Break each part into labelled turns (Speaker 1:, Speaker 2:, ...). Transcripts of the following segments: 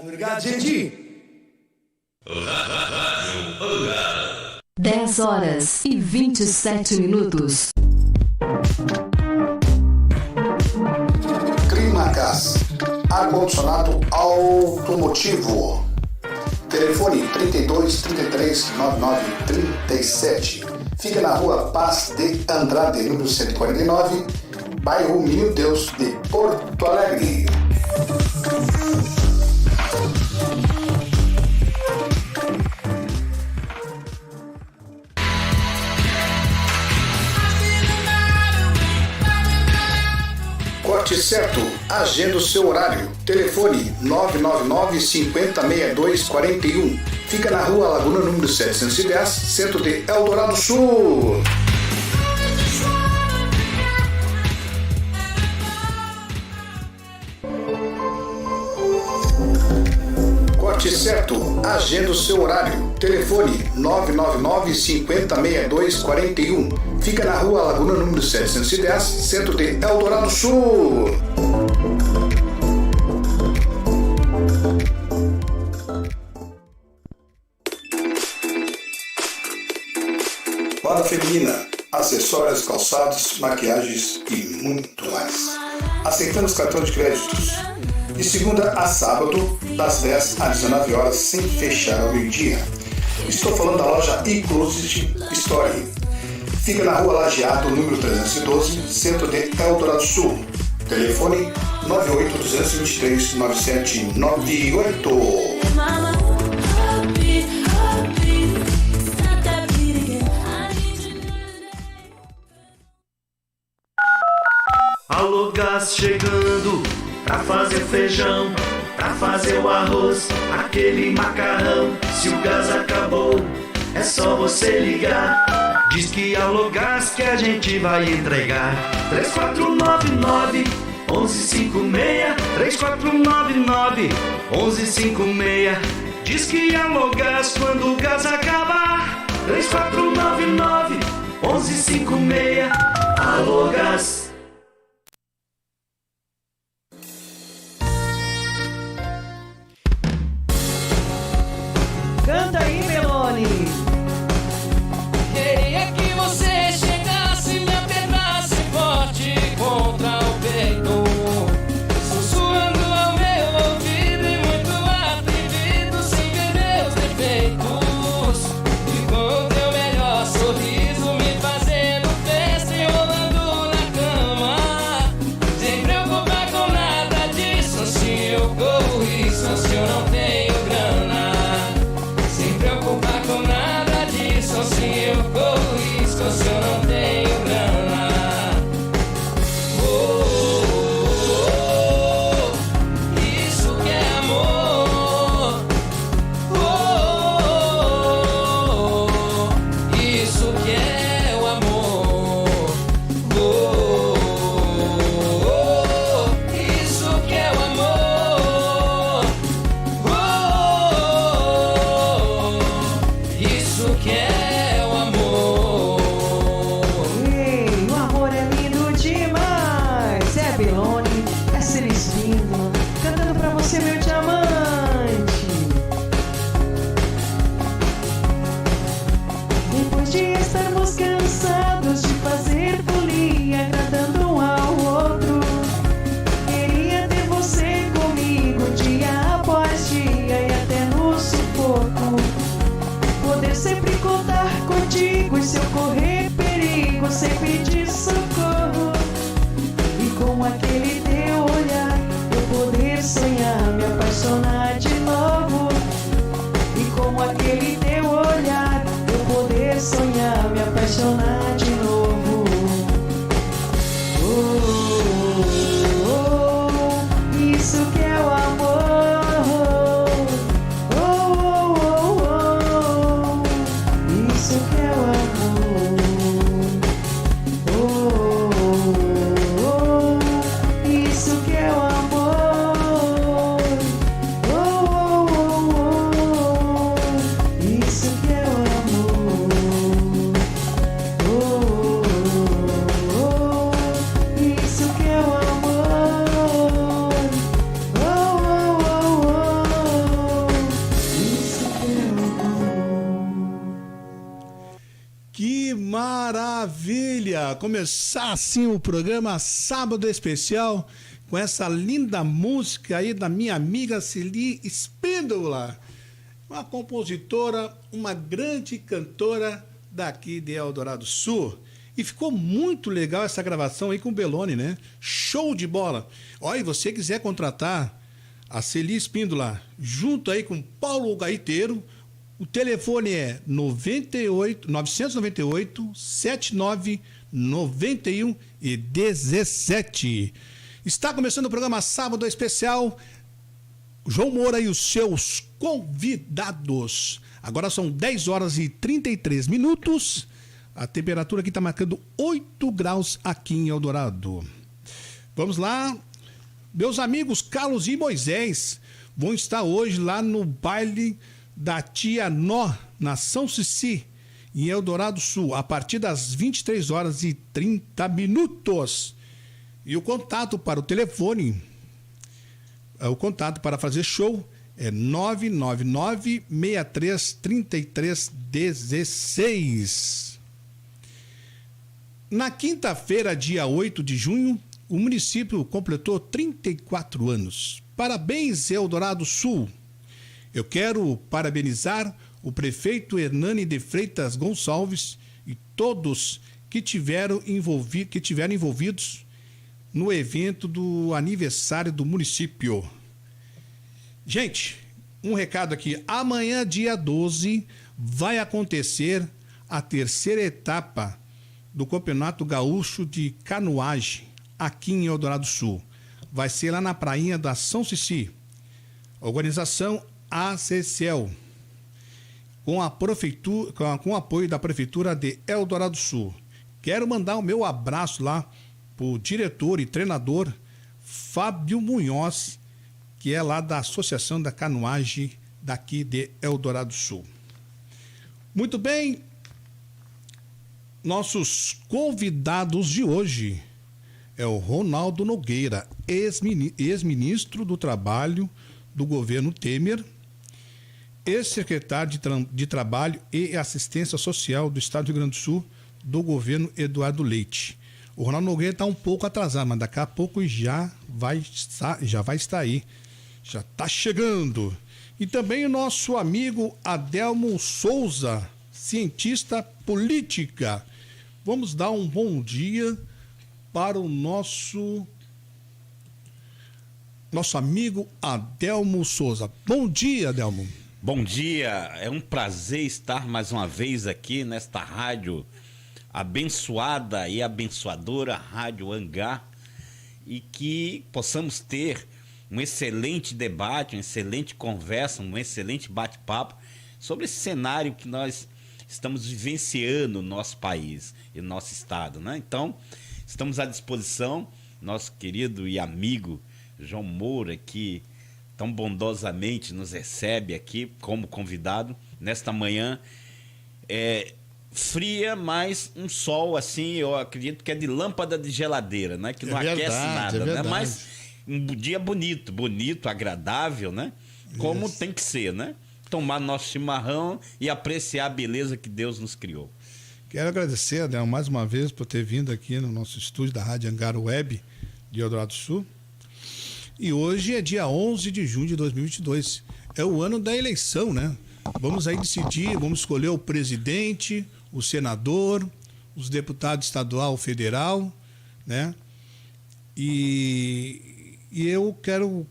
Speaker 1: Obrigado, gente.
Speaker 2: 10h27.
Speaker 3: Climacas, ar-condicionado automotivo. Telefone 32 33 99 37. Fica na rua Paz de Andrade, número 149, bairro Menino Deus de Porto Alegre. Corte Certo, agenda o seu horário. Telefone 999 50 62 41. Fica na rua Laguna, número 710, centro de Eldorado Sul. Corte Certo, agenda o seu horário. Telefone 999 50 62 41. Fica na rua Laguna, número 710, centro de Eldorado Sul. Moda feminina, acessórios, calçados, maquiagens e muito mais. Aceitamos cartão de créditos. De segunda a sábado, das 10 às 19 horas, sem fechar ao meio-dia. Estou falando da loja E-Closet Story. Fica na rua Lajeado, número 312, centro de Eldorado Sul. Telefone 98-223-9798.
Speaker 4: Alô, gás chegando pra fazer feijão, pra fazer o arroz, aquele macarrão. Se o gás acabou, é só você ligar. Diz que Alô Gás que a gente vai entregar. 3499 1156, 3499 1156. Diz que Alô Gás quando o gás acabar. 3499 1156. Alô Gás.
Speaker 5: Canta aí, Melone.
Speaker 6: Queria que você chegasse, me apertasse forte contra o peito, sussurrando ao meu ouvido e muito atrevido, sem ver meus defeitos. E com teu melhor sorriso me fazendo festa e rolando na cama, sem preocupar com nada disso. Se eu corro risco, se eu não tenho grana, sem preocupar com nada disso. Se eu corro risco, se eu não tenho grana. Oh, oh, oh, isso que é amor. Oh, oh, oh, isso que é o amor. Oh, oh, oh, isso que é o amor. Oh, isso que é o amor.
Speaker 5: Ei, o amor é lindo demais. É Belone, é Celestino, cantando pra você, meu diamante. Depois de estarmos cansados de fazer folia, agradando um ao outro, queria ter você comigo dia após dia e até no sufoco. Poder sempre contar contigo e se ocorrer perigo, sem pedir socorro. E com aquele teu olhar, eu poder sonhar, me apaixonar de novo. E com aquele teu olhar, eu poder sonhar, me apaixonar de novo. Oh, oh, oh, isso que é o amor. Oh, oh, oh, oh, isso que é o amor. Oh, oh, oh, isso que é o amor. Oh, oh, oh, isso que é o amor. Oh,
Speaker 3: maravilha! Começar assim o programa Sábado Especial com essa linda música aí da minha amiga Celi Espíndola, uma compositora, uma grande cantora daqui de Eldorado Sul. E ficou muito legal essa gravação aí com o Belloni, né? Show de bola! Olha, e você quiser contratar a Celi Espíndola junto aí com Paulo Gaiteiro, o telefone é 998 79 91 e 17. Está começando o programa Sábado Especial. João Moura e os seus convidados. Agora são 10 horas e 33 minutos. A temperatura aqui está marcando 8 graus aqui em Eldorado. Vamos lá. Meus amigos Carlos e Moisés vão estar hoje lá no baile da Tia Nó, na São Cici, em Eldorado Sul, a partir das 23 horas e 30 minutos. E o contato para o telefone, o contato para fazer show é 999-633316. Na quinta-feira, dia 8 de junho, o município completou 34 anos. Parabéns, Eldorado Sul! Eu quero parabenizar o prefeito Hernani de Freitas Gonçalves e todos que tiveram envolvidos no evento do aniversário do município. Gente, um recado aqui. Amanhã, dia 12, vai acontecer a terceira etapa do Campeonato Gaúcho de Canoagem, aqui em Eldorado Sul. Vai ser lá na prainha da São Cici. Organização ACCEL, com a prefeitura, com o apoio da Prefeitura de Eldorado Sul. Quero mandar o meu abraço lá pro diretor e treinador Fábio Munhoz, que é lá da Associação da Canoagem daqui de Eldorado Sul. Muito bem, nossos convidados de hoje é o Ronaldo Nogueira, ex-ministro do Trabalho do governo Temer, ex-secretário de Trabalho e Assistência Social do Estado do Rio Grande do Sul, do governo Eduardo Leite. O Ronaldo Nogueira está um pouco atrasado, mas daqui a pouco já vai estar aí, já está chegando. E também o nosso amigo Adelmo Souza, cientista política. Vamos dar um bom dia para o nosso amigo Adelmo Souza. Bom dia, Adelmo.
Speaker 1: Bom dia, é um prazer estar mais uma vez aqui nesta rádio abençoada e abençoadora, Rádio Hangar, e que possamos ter um excelente debate, uma excelente conversa, um excelente bate-papo sobre esse cenário que nós estamos vivenciando no nosso país e no nosso estado, né? Então, estamos à disposição, nosso querido e amigo João Moura, que tão bondosamente nos recebe aqui como convidado nesta manhã fria, mas um sol assim, eu acredito que é de lâmpada de geladeira, né? Que não aquece nada, né? Mas um dia bonito, agradável, né? Como tem que ser, né? Tomar nosso chimarrão e apreciar a beleza que Deus nos criou.
Speaker 3: Quero agradecer, Adelmo, mais uma vez por ter vindo aqui no nosso estúdio da Rádio Hangar Web de Eldorado Sul. E hoje é dia 11 de junho de 2022. É o ano da eleição, né? Vamos aí decidir, vamos escolher o presidente, o senador, os deputados estadual, federal, né? E eu quero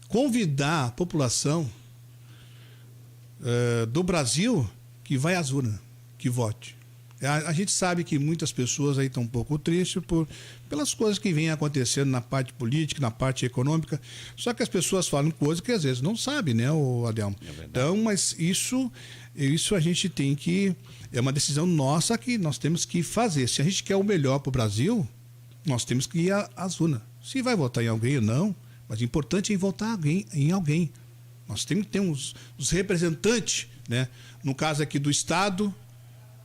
Speaker 3: convidar a população do Brasil que vai às urnas, que vote. A gente sabe que muitas pessoas aí estão um pouco tristes pelas coisas que vêm acontecendo na parte política, na parte econômica. Só que as pessoas falam coisas que às vezes não sabem, né, Adelmo? Então, mas isso a gente tem que... É uma decisão nossa que nós temos que fazer. Se a gente quer o melhor para o Brasil, nós temos que ir às urnas. Se vai votar em alguém ou não, mas o importante é votar em alguém. Nós temos que ter os representantes, né? No caso aqui do Estado,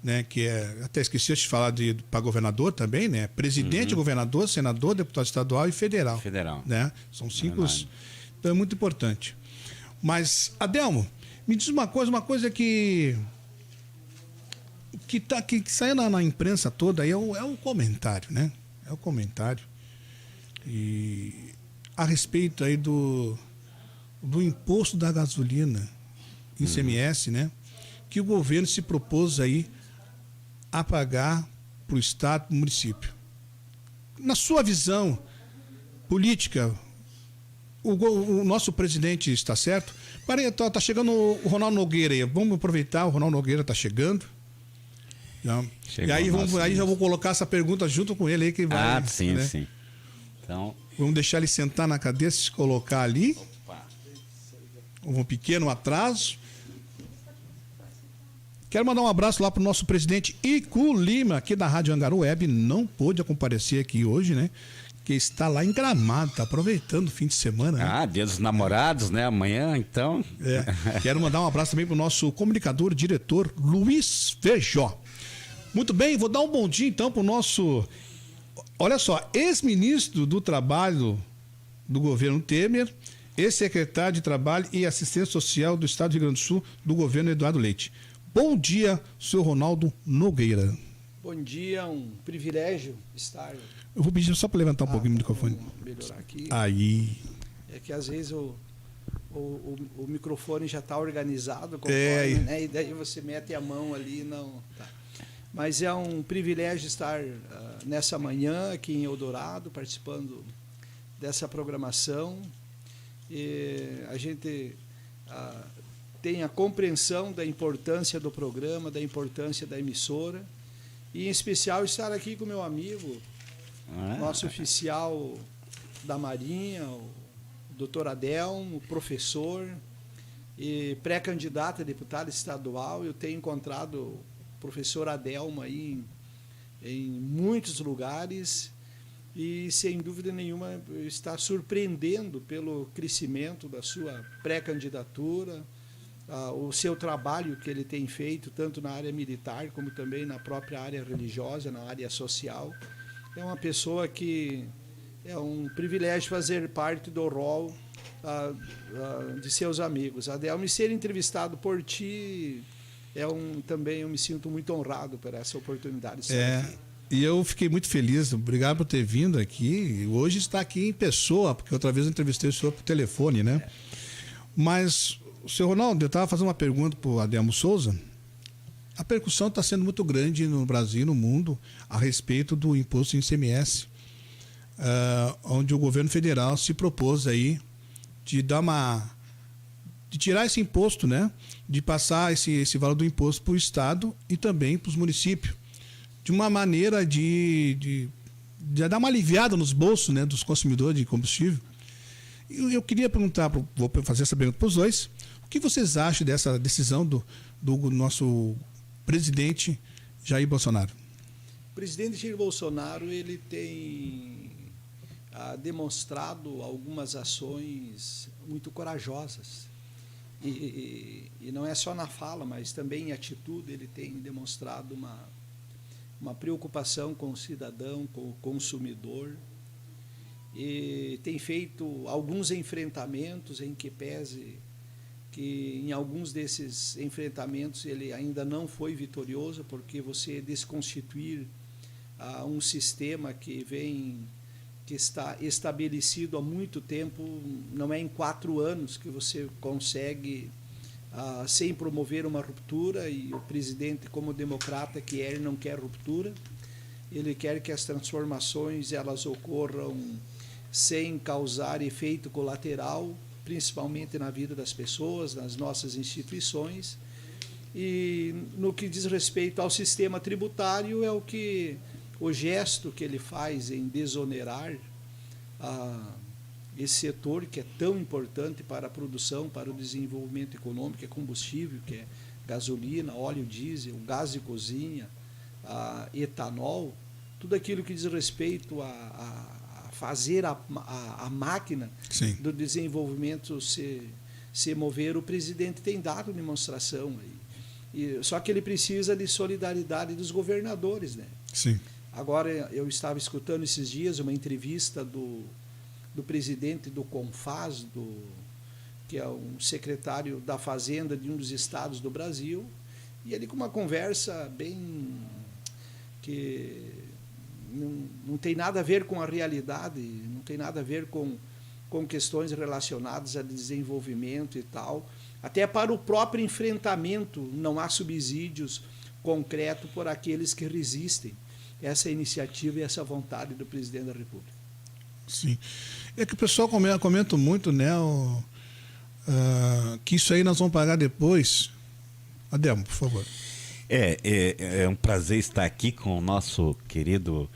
Speaker 3: né, que até esqueci de falar para governador também, né? Presidente, governador, senador, deputado estadual e federal. Né? São 5. Então é muito importante. Mas, Adelmo, me diz uma coisa que
Speaker 2: que sai na imprensa toda aí é o comentário, né? É o comentário. E a respeito aí do imposto da gasolina, ICMS, né? Que o governo se propôs aí a pagar para o Estado, para o município. Na sua visão política, o nosso presidente está certo? Está chegando o Ronaldo Nogueira aí. Vamos aproveitar, o Ronaldo Nogueira está chegando. E aí já vou colocar essa pergunta junto com ele aí que vai.
Speaker 1: Sim,
Speaker 2: né?
Speaker 1: sim. Então,
Speaker 2: vamos deixar ele sentar na cadeira, se colocar ali.
Speaker 1: opa.
Speaker 2: Um pequeno atraso. Quero mandar um abraço lá para o nosso presidente Ico Lima, aqui da Rádio Angaru Web. Não pôde comparecer aqui hoje, né? Que está lá em Gramado, está aproveitando o fim de semana. Né?
Speaker 1: Dia dos namorados, né? Amanhã, então.
Speaker 2: Quero mandar um abraço também para o nosso comunicador, diretor Luiz Feijó. Muito bem, vou dar um bom dia então para o nosso, olha só, ex-ministro do Trabalho do governo Temer, ex-secretário de Trabalho e Assistência Social do Estado do Rio Grande do Sul, do governo Eduardo Leite. Bom dia, senhor Ronaldo Nogueira.
Speaker 7: Bom dia, um privilégio estar...
Speaker 2: Eu vou pedir só para levantar um pouquinho o microfone.
Speaker 7: Melhorar aqui.
Speaker 2: Aí.
Speaker 7: É que às vezes o microfone já está organizado, conforme, né? E daí você mete a mão ali e não... Tá. Mas é um privilégio estar nessa manhã aqui em Eldorado, participando dessa programação. E a gente tem a compreensão da importância do programa, da importância da emissora, e em especial estar aqui com meu amigo, nosso oficial da Marinha, o doutor Adelmo, professor e pré-candidato a deputado estadual. Eu tenho encontrado o professor Adelmo aí em muitos lugares e, sem dúvida nenhuma, está surpreendendo pelo crescimento da sua pré-candidatura, o seu trabalho que ele tem feito, tanto na área militar como também na própria área religiosa, na área social. É uma pessoa que é um privilégio fazer parte do rol de seus amigos. Adelmo, e ser entrevistado por ti também eu me sinto muito honrado por essa oportunidade de estar aqui.
Speaker 2: E eu fiquei muito feliz, obrigado por ter vindo aqui. Hoje está aqui em pessoa, porque outra vez eu entrevistei o senhor por telefone, né? Mas, senhor Ronaldo, eu estava fazendo uma pergunta para o Adelmo Souza. A percussão está sendo muito grande no Brasil e no mundo a respeito do imposto em ICMS, onde o governo federal se propôs aí de tirar esse imposto, né? De passar esse valor do imposto para o Estado e também para os municípios, de uma maneira de dar uma aliviada nos bolsos, né, dos consumidores de combustível. E eu queria perguntar, vou fazer essa pergunta para os dois, o que vocês acham dessa decisão do nosso presidente Jair Bolsonaro?
Speaker 7: O presidente Jair Bolsonaro, ele tem demonstrado algumas ações muito corajosas. E não é só na fala, mas também em atitude. Ele tem demonstrado uma preocupação com o cidadão, com o consumidor, e tem feito alguns enfrentamentos em que pese que em alguns desses enfrentamentos ele ainda não foi vitorioso, porque você desconstituir um sistema que está estabelecido há muito tempo, não é em 4 anos que você consegue sem promover uma ruptura, e o presidente, como democrata que é, não quer ruptura. Ele quer que as transformações elas ocorram sem causar efeito colateral, principalmente na vida das pessoas, nas nossas instituições. E no que diz respeito ao sistema tributário, o gesto que ele faz em desonerar esse setor que é tão importante para a produção, para o desenvolvimento econômico, que é combustível, que é gasolina, óleo diesel, gás de cozinha, etanol, tudo aquilo que diz respeito a fazer a máquina
Speaker 2: Sim.
Speaker 7: do desenvolvimento se mover. O presidente tem dado demonstração aí. Só que ele precisa de solidariedade dos governadores, né?
Speaker 2: Sim.
Speaker 7: Agora, eu estava escutando esses dias uma entrevista do presidente do CONFAS, que é um secretário da Fazenda de um dos estados do Brasil, E ali com uma conversa bem... que não tem nada a ver com a realidade, não tem nada a ver com questões relacionadas a desenvolvimento e tal. Até para o próprio enfrentamento não há subsídios concretos por aqueles que resistem. Essa iniciativa e essa vontade do presidente da República.
Speaker 2: Sim. É que o pessoal comenta muito, né, que isso aí nós vamos pagar depois. Ademo, por favor.
Speaker 1: É um prazer estar aqui com o nosso querido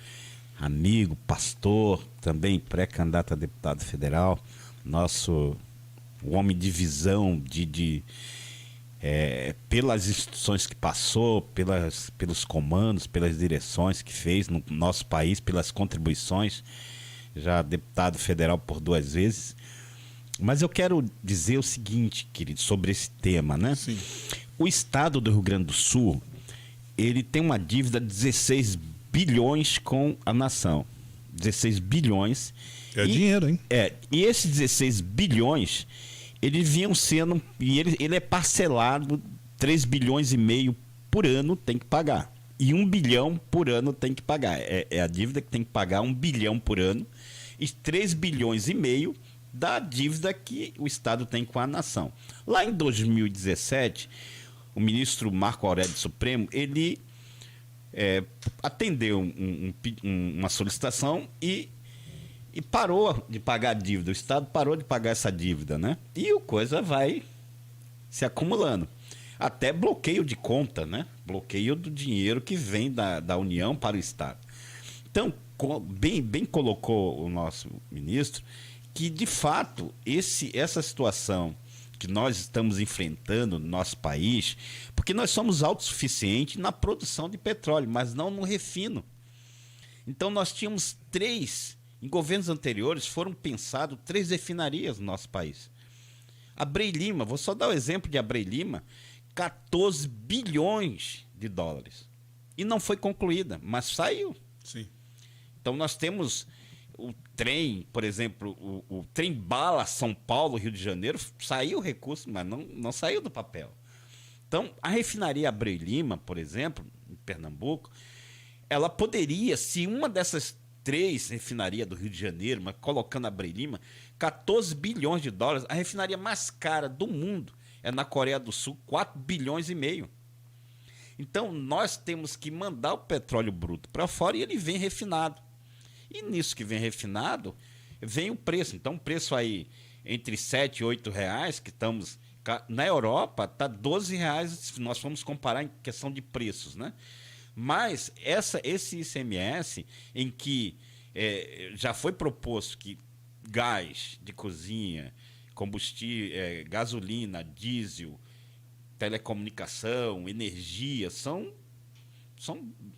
Speaker 1: amigo, pastor, também pré-candidato a deputado federal, nosso homem de visão, pelas instituições que passou, pelos comandos, pelas direções que fez no nosso país, pelas contribuições, já deputado federal por 2 vezes. Mas eu quero dizer o seguinte, querido, sobre esse tema, né?
Speaker 2: Sim.
Speaker 1: O estado do Rio Grande do Sul, ele tem uma dívida de 16 bilhões com a nação. 16 bilhões.
Speaker 2: É dinheiro, hein?
Speaker 1: E esses 16 bilhões, eles vinham sendo... E ele é parcelado, 3 bilhões e meio por ano tem que pagar. E 1 bilhão por ano tem que pagar. É a dívida que tem que pagar 1 bilhão por ano. E 3 bilhões e meio da dívida que o Estado tem com a nação. Lá em 2017, o ministro Marco Aurélio Supremo, ele atendeu uma solicitação e parou de pagar a dívida. O Estado parou de pagar essa dívida, né? E a coisa vai se acumulando. Até bloqueio de conta, né? Bloqueio do dinheiro que vem da União para o Estado. Então, bem colocou o nosso ministro que, de fato, essa situação que nós estamos enfrentando no nosso país, porque nós somos autossuficientes na produção de petróleo, mas não no refino. Então, nós tínhamos em governos anteriores, foram pensados 3 refinarias no nosso país. Abreu e Lima, vou só dar o exemplo de Abreu e Lima, 14 bilhões de dólares. E não foi concluída, mas saiu.
Speaker 2: Sim.
Speaker 1: Então, nós temos o trem, por exemplo, o trem bala São Paulo, Rio de Janeiro, saiu o recurso, mas não saiu do papel. Então, a refinaria Abreu e Lima, por exemplo, em Pernambuco, ela poderia, se uma dessas 3 refinarias do Rio de Janeiro, mas colocando Abreu e Lima, 14 bilhões de dólares, a refinaria mais cara do mundo é na Coreia do Sul, 4 bilhões e meio. Então, nós temos que mandar o petróleo bruto para fora e ele vem refinado. E nisso que vem refinado, vem o preço. Então, o preço aí entre 7 e 8 reais, que estamos... Na Europa, está 12 reais, se nós formos comparar em questão de preços, né? Mas esse ICMS, em que já foi proposto que gás de cozinha, combustível, gasolina, diesel, telecomunicação, energia, são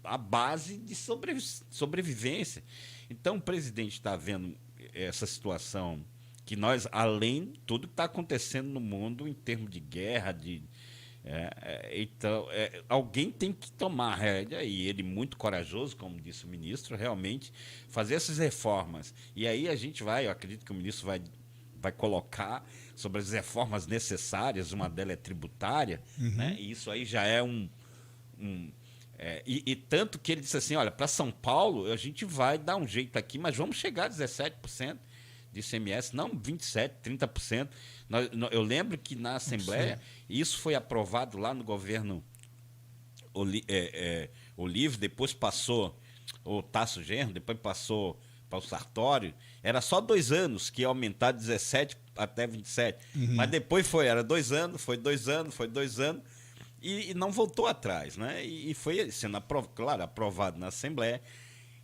Speaker 1: a base de sobrevivência. Então, o presidente está vendo essa situação que nós, além de tudo que está acontecendo no mundo em termos de guerra, então, alguém tem que tomar a rédea, e ele muito corajoso, como disse o ministro, realmente fazer essas reformas. E aí eu acredito que o ministro vai colocar sobre as reformas necessárias, uma delas é tributária, né? E isso aí já é e tanto que ele disse assim, olha, para São Paulo a gente vai dar um jeito aqui, mas vamos chegar a 17% de ICMS, não 27%, 30%. Eu lembro que na Assembleia, isso foi aprovado lá no governo Olívio, depois passou o Tasso Genro, depois passou para o Sartório. Era só 2 anos que ia aumentar de 17 até 27%. Mas depois era 2 anos, foi 2 anos, foi 2 anos, e não voltou atrás, né? E foi sendo aprovado na Assembleia.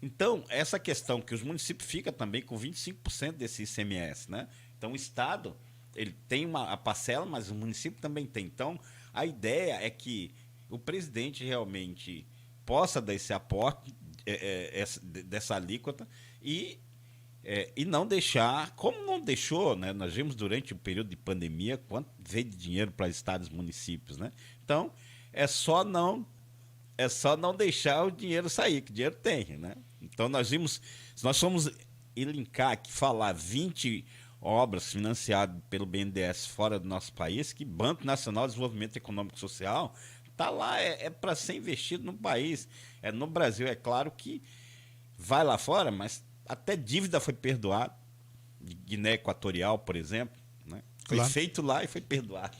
Speaker 1: Então, essa questão que os municípios ficam também com 25% desse ICMS, né? Então, o Estado, ele tem a parcela, mas o município também tem. Então, a ideia é que o presidente realmente possa dar esse aporte dessa alíquota e não deixar, como não deixou, né? Nós vimos durante o período de pandemia quanto veio de dinheiro para estados e municípios, né? Então, é só não deixar o dinheiro sair, que dinheiro tem, né? Então, se nós formos elencar aqui, falar 20 obras financiadas pelo BNDES fora do nosso país, que Banco Nacional de Desenvolvimento Econômico e Social Tá lá, é para ser investido no país. No Brasil, é claro que vai lá fora, mas até dívida foi perdoada. De Guiné Equatorial, por exemplo, né? Foi feito lá e foi perdoado.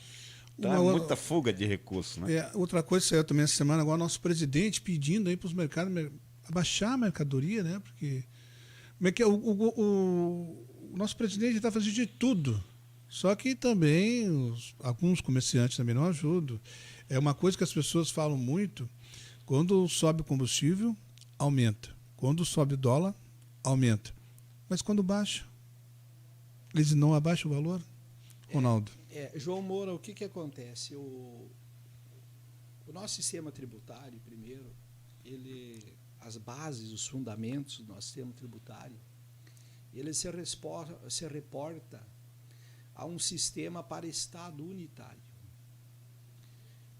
Speaker 1: Então muita fuga de recursos, né?
Speaker 2: Outra coisa que saiu também essa semana, agora nosso presidente pedindo aí para os mercados abaixar a mercadoria, né? Porque o nosso presidente está fazendo de tudo. Só que também alguns comerciantes também não ajudam. É uma coisa que as pessoas falam muito: quando sobe o combustível, aumenta. Quando sobe o dólar, aumenta. Mas quando baixa, eles não abaixam o valor, Ronaldo?
Speaker 7: João Moura, o que acontece? O nosso sistema tributário, primeiro, as bases, os fundamentos do nosso sistema tributário, ele se reporta a um sistema para Estado unitário.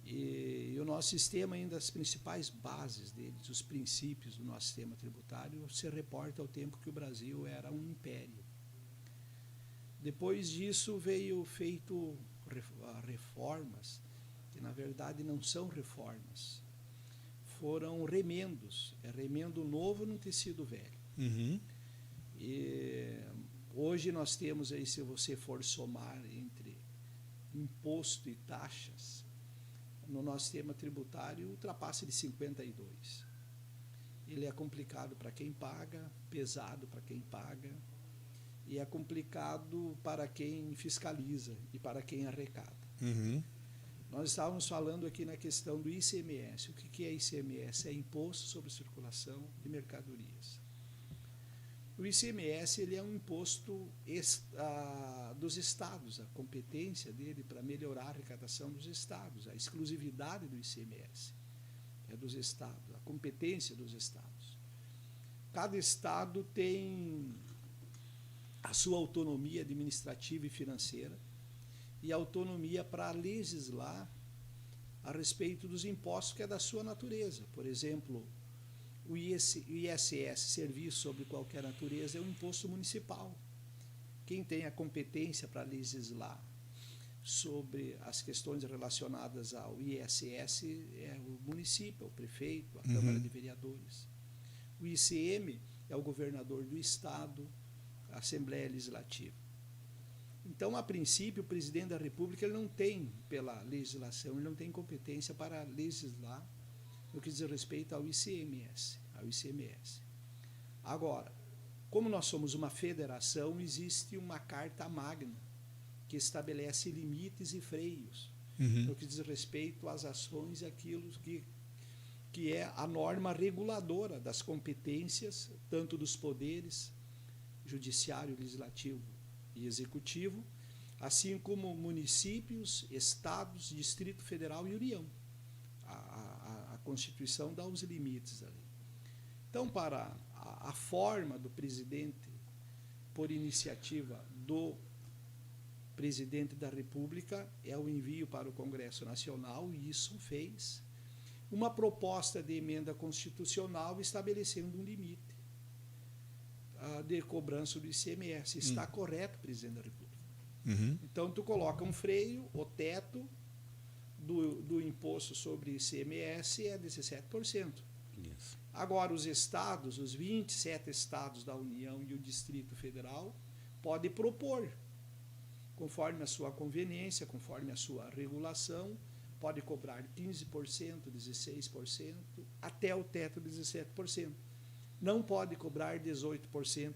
Speaker 7: E o nosso sistema, ainda as principais bases deles, os princípios do nosso sistema tributário, se reporta ao tempo que o Brasil era um império. Depois disso veio feito reformas, que na verdade não são reformas, foram remendos, remendo novo num tecido velho.
Speaker 2: Uhum.
Speaker 7: E hoje nós temos aí, se você for somar entre imposto e taxas, no nosso sistema tributário ultrapassa de 52. Ele é complicado para quem paga, pesado para quem paga, e é complicado para quem fiscaliza e para quem arrecada.
Speaker 2: Uhum.
Speaker 7: Nós estávamos falando aqui na questão do ICMS. O que é ICMS? É Imposto sobre Circulação de Mercadorias. O ICMS ele é um imposto dos estados, a competência dele para melhorar a arrecadação dos estados, a exclusividade do ICMS é dos estados, a competência dos estados. Cada estado tem a sua autonomia administrativa e financeira e autonomia para legislar a respeito dos impostos que é da sua natureza. Por exemplo, o ISS, Serviço sobre Qualquer Natureza, é um imposto municipal. Quem tem a competência para legislar sobre as questões relacionadas ao ISS é o município, é o prefeito, a Câmara de Vereadores. O ICM é o governador do Estado, a Assembleia Legislativa. Então, a princípio, o presidente da República ele não tem, pela legislação, ele não tem competência para legislar no que diz respeito ao ICMS, ao ICMS. Agora, como nós somos uma federação, existe uma carta magna que estabelece limites e freios no que diz respeito às ações, aquilo que é a norma reguladora das competências, tanto dos poderes judiciário, legislativo e executivo, assim como municípios, estados, Distrito Federal e União. A Constituição dá os limites ali. Então, para a forma do presidente, por iniciativa do presidente da República, é o envio para o Congresso Nacional, e isso fez uma proposta de emenda constitucional estabelecendo um limite de cobrança do ICMS. Está correto, presidente da República. Então, tu coloca um freio, o teto do imposto sobre ICMS é 17%.
Speaker 1: Isso.
Speaker 7: Agora, os estados, os 27 estados da União e o Distrito Federal, podem propor, conforme a sua conveniência, conforme a sua regulação, pode cobrar 15%, 16%, até o teto de 17%. Não pode cobrar 18%,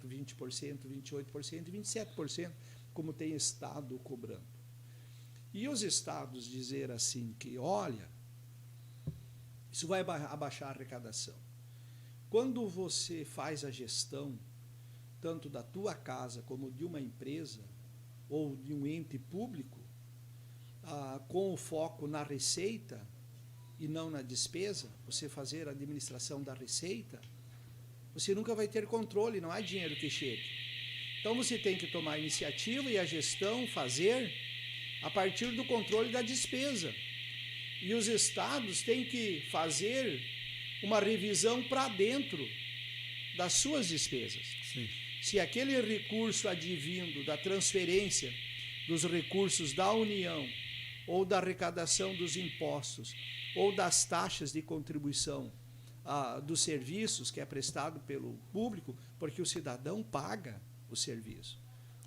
Speaker 7: 20%, 28% e 27%, como tem estado cobrando. E os estados dizer assim que, olha, isso vai abaixar a arrecadação. Quando você faz a gestão, tanto da tua casa como de uma empresa ou de um ente público, com o foco na receita e não na despesa, você fazer a administração da receita, você nunca vai ter controle, não há dinheiro que chegue. Então você tem que tomar a iniciativa e a gestão fazer a partir do controle da despesa. E os estados têm que fazer uma revisão para dentro das suas despesas.
Speaker 2: Sim.
Speaker 7: Se aquele recurso advindo da transferência dos recursos da União ou da arrecadação dos impostos ou das taxas de contribuição dos serviços que é prestado pelo público, porque o cidadão paga o serviço.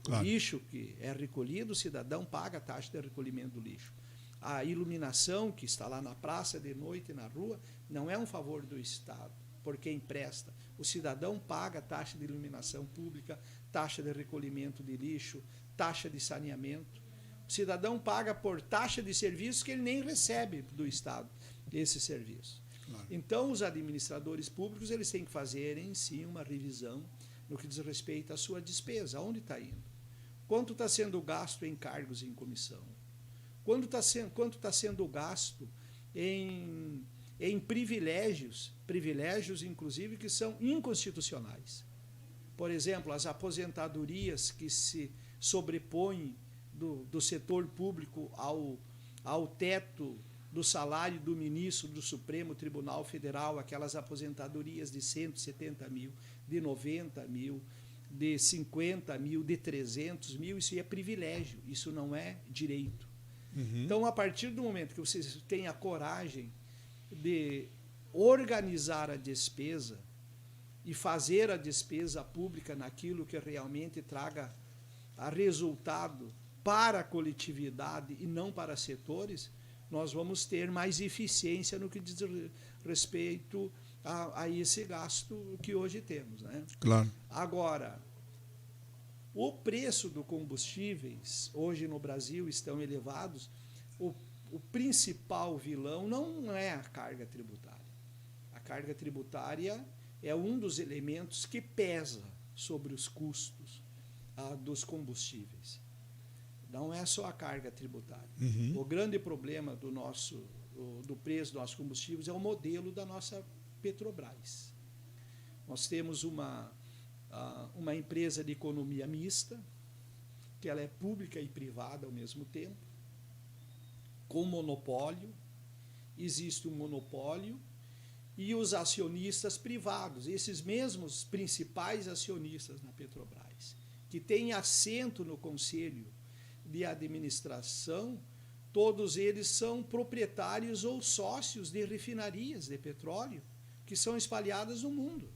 Speaker 2: Claro.
Speaker 7: O lixo que é recolhido, o cidadão paga a taxa de recolhimento do lixo. A iluminação que está lá na praça de noite, na rua, não é um favor do Estado, por quem presta. O cidadão paga a taxa de iluminação pública, taxa de recolhimento de lixo, taxa de saneamento. O cidadão paga por taxa de serviços que ele nem recebe do Estado, esse serviço.
Speaker 2: Claro.
Speaker 7: Então, os administradores públicos eles têm que fazer em si uma revisão no que diz respeito à sua despesa, aonde está indo. Quanto está sendo gasto em cargos em comissão? Quanto está sendo gasto em privilégios, inclusive, que são inconstitucionais. Por exemplo, as aposentadorias que se sobrepõem do setor público ao teto do salário do ministro do Supremo Tribunal Federal, aquelas aposentadorias de 170 mil, de 90 mil, de 50 mil, de 300 mil, isso é privilégio, isso não é direito. Então, a partir do momento que você tem a coragem de organizar a despesa e fazer a despesa pública naquilo que realmente traga a resultado para a coletividade e não para setores, nós vamos ter mais eficiência no que diz respeito a esse gasto que hoje temos, né?
Speaker 2: Claro.
Speaker 7: Agora, o preço dos combustíveis hoje no Brasil estão elevados. O principal vilão não é a carga tributária. A carga tributária é um dos elementos que pesa sobre os custos dos combustíveis. Não é só a carga tributária. O grande problema do preço dos nossos combustíveis é o modelo da nossa Petrobras. Nós temos uma empresa de economia mista, que ela é pública e privada ao mesmo tempo, com monopólio. Existe um monopólio e os acionistas privados, esses mesmos principais acionistas na Petrobras, que têm assento no conselho de administração, todos eles são proprietários ou sócios de refinarias de petróleo que são espalhadas no mundo.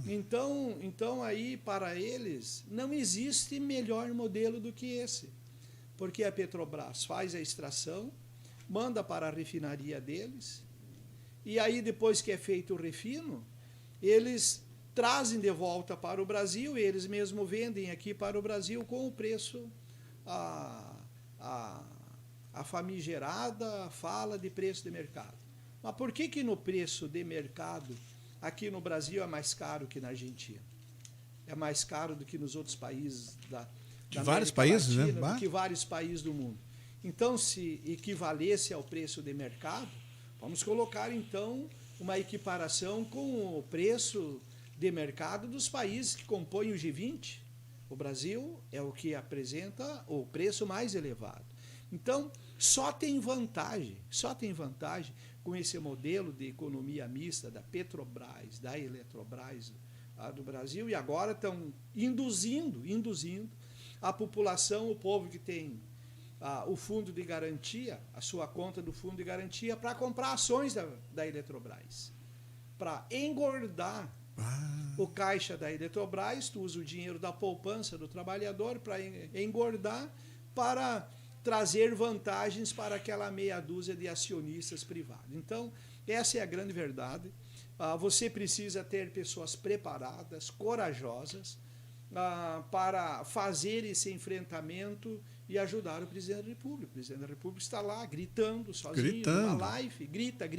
Speaker 7: Então aí para eles não existe melhor modelo do que esse, porque a Petrobras faz a extração, manda para a refinaria deles, e aí depois que é feito o refino, eles trazem de volta para o Brasil, e eles mesmos vendem aqui para o Brasil com o preço, a famigerada fala de preço de mercado. Mas por que no preço de mercado aqui no Brasil é mais caro que na Argentina? É mais caro do que nos outros países da
Speaker 2: vários
Speaker 7: América
Speaker 2: países,
Speaker 7: Latina,
Speaker 2: né?
Speaker 7: do que vários países do mundo. Então, se equivalesse ao preço de mercado, vamos colocar então uma equiparação com o preço de mercado dos países que compõem o G20. O Brasil é o que apresenta o preço mais elevado. Então, só tem vantagem com esse modelo de economia mista da Petrobras, da Eletrobras do Brasil, e agora estão induzindo a população, o povo que tem o fundo de garantia, a sua conta do fundo de garantia, para comprar ações da Eletrobras, para engordar o caixa da Eletrobras. Tu usa o dinheiro da poupança do trabalhador para engordar, para trazer vantagens para aquela meia dúzia de acionistas privados. Então, essa é a grande verdade. Você precisa ter pessoas preparadas, corajosas, para fazer esse enfrentamento e ajudar o presidente da República. O presidente da República está lá gritando sozinho, numa live, grita,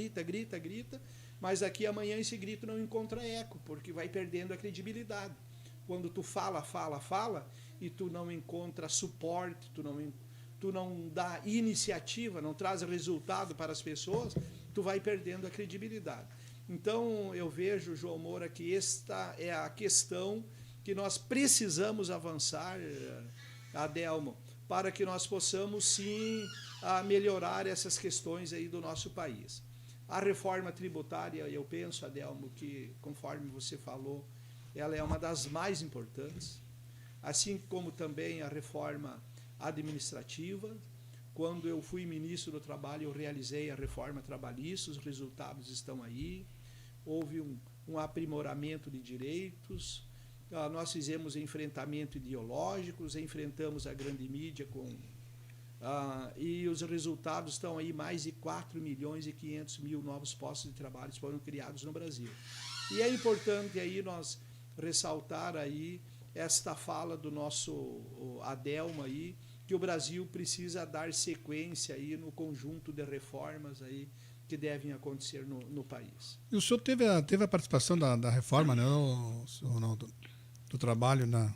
Speaker 7: mas aqui amanhã esse grito não encontra eco, porque vai perdendo a credibilidade. Quando tu fala e tu não encontra suporte, tu não dá iniciativa, não traz resultado para as pessoas, tu vai perdendo a credibilidade. Então, eu vejo, João Moura, que esta é a questão que nós precisamos avançar, Adelmo, para que nós possamos, sim, melhorar essas questões aí do nosso país. A reforma tributária, eu penso, Adelmo, que, conforme você falou, ela é uma das mais importantes, assim como também a reforma administrativa, Quando eu fui ministro do Trabalho, eu realizei a reforma trabalhista, os resultados estão aí. Houve um aprimoramento de direitos. Nós fizemos enfrentamento ideológicos, enfrentamos a grande mídia e os resultados estão aí, mais de 4.500.000 novos postos de trabalho foram criados no Brasil. E é importante aí nós ressaltar aí esta fala do nosso Adelmo aí, que o Brasil precisa dar sequência aí no conjunto de reformas aí que devem acontecer no país.
Speaker 2: E o senhor teve a participação da reforma, não, Ronaldo, do trabalho na...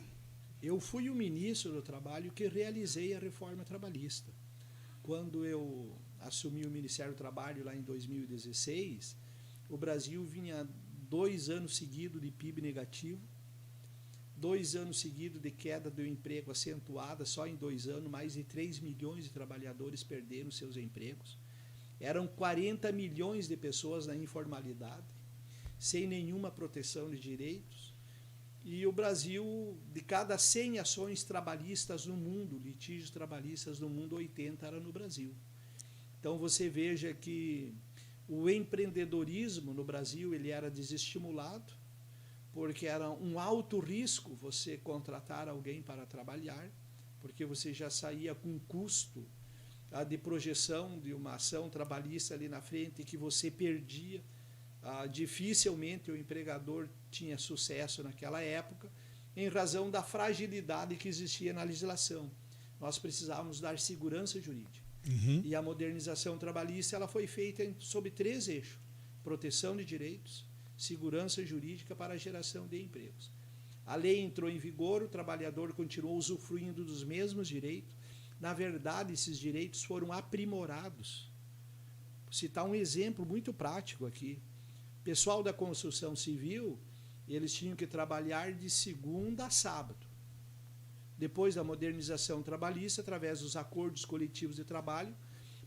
Speaker 7: Eu fui o ministro do Trabalho que realizei a reforma trabalhista. Quando eu assumi o Ministério do Trabalho lá em 2016, o Brasil vinha 2 anos seguidos de PIB negativo, 2 anos seguidos de queda do emprego acentuada, só em 2 anos, mais de 3 milhões de trabalhadores perderam seus empregos. Eram 40 milhões de pessoas na informalidade, sem nenhuma proteção de direitos. E o Brasil, de cada 100 ações trabalhistas no mundo, litígios trabalhistas no mundo, 80 eram no Brasil. Então você veja que o empreendedorismo no Brasil ele era desestimulado, porque era um alto risco você contratar alguém para trabalhar, porque você já saía com um custo de projeção de uma ação trabalhista ali na frente que você perdia. Dificilmente o empregador tinha sucesso naquela época, em razão da fragilidade que existia na legislação. Nós precisávamos dar segurança jurídica. E a modernização trabalhista ela foi feita sob 3 eixos: proteção de direitos, segurança jurídica para a geração de empregos. A lei entrou em vigor, o trabalhador continuou usufruindo dos mesmos direitos. Na verdade, esses direitos foram aprimorados. Vou citar um exemplo muito prático aqui. Pessoal da construção civil, eles tinham que trabalhar de segunda a sábado. Depois da modernização trabalhista, através dos acordos coletivos de trabalho,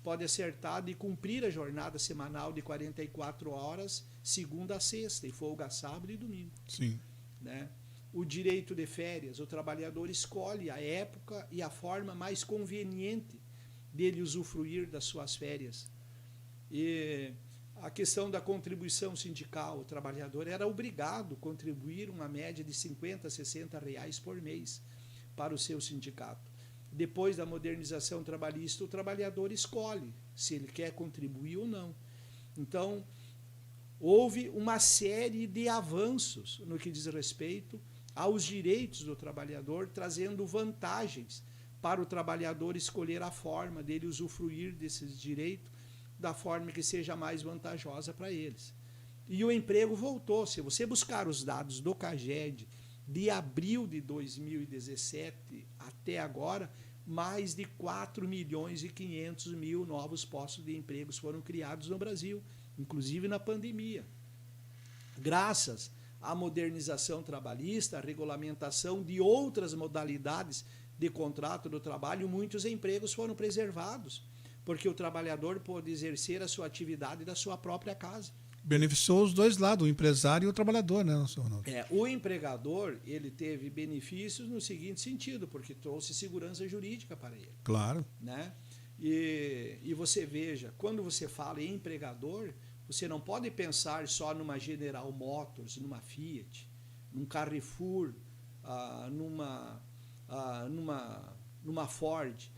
Speaker 7: pode acertar de cumprir a jornada semanal de 44 horas, segunda a sexta, e folga sábado e domingo.
Speaker 2: Sim.
Speaker 7: Né? O direito de férias, o trabalhador escolhe a época e a forma mais conveniente dele usufruir das suas férias. E a questão da contribuição sindical, o trabalhador era obrigado a contribuir uma média de 50 a 60 reais por mês para o seu sindicato. Depois da modernização trabalhista, o trabalhador escolhe se ele quer contribuir ou não. Então, houve uma série de avanços no que diz respeito aos direitos do trabalhador, trazendo vantagens para o trabalhador escolher a forma dele usufruir desses direitos da forma que seja mais vantajosa para eles. E o emprego voltou. Se você buscar os dados do CAGED de abril de 2017 até agora, mais de 4.500.000 novos postos de empregos foram criados no Brasil, inclusive na pandemia. Graças à modernização trabalhista, à regulamentação de outras modalidades de contrato do trabalho, muitos empregos foram preservados, porque o trabalhador pôde exercer a sua atividade da sua própria casa.
Speaker 2: Beneficiou os dois lados, o empresário e o trabalhador, né, senhor Ronaldo?
Speaker 7: O empregador, ele teve benefícios no seguinte sentido, porque trouxe segurança jurídica para ele.
Speaker 2: Claro.
Speaker 7: Né? E você veja, quando você fala em empregador, você não pode pensar só numa General Motors, numa Fiat, num Carrefour, numa Ford.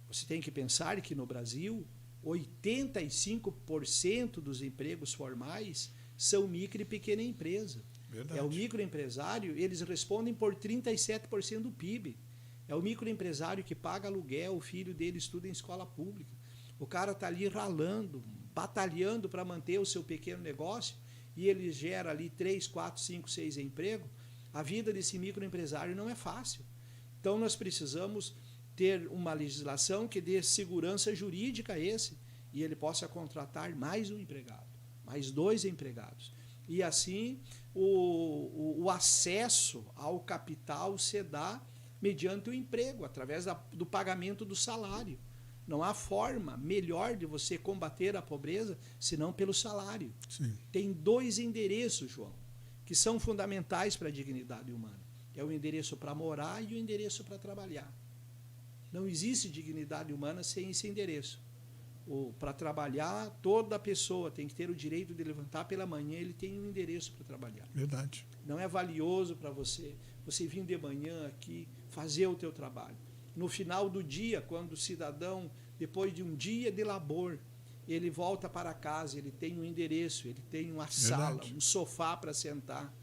Speaker 7: Você tem que pensar que no Brasil, 85% dos empregos formais são micro e pequena empresa.
Speaker 2: Verdade.
Speaker 7: É o microempresário, eles respondem por 37% do PIB. É o microempresário que paga aluguel, o filho dele estuda em escola pública. O cara está ali ralando, batalhando para manter o seu pequeno negócio e ele gera ali 3, 4, 5, 6 empregos. A vida desse microempresário não é fácil. Então nós precisamos ter uma legislação que dê segurança jurídica a esse e ele possa contratar mais um empregado, mais 2 empregados. E assim o acesso ao capital se dá mediante o emprego, através do pagamento do salário. Não há forma melhor de você combater a pobreza senão pelo salário.
Speaker 2: Sim.
Speaker 7: Tem 2 endereços, João, que são fundamentais para a dignidade humana. É o endereço para morar e o endereço para trabalhar. Não existe dignidade humana sem esse endereço. Para trabalhar, toda pessoa tem que ter o direito de levantar pela manhã, ele tem um endereço para trabalhar.
Speaker 2: Verdade.
Speaker 7: Não é valioso para você vir de manhã aqui fazer o teu trabalho. No final do dia, quando o cidadão, depois de um dia de labor, ele volta para casa, ele tem um endereço, ele tem uma sala, um sofá para sentar,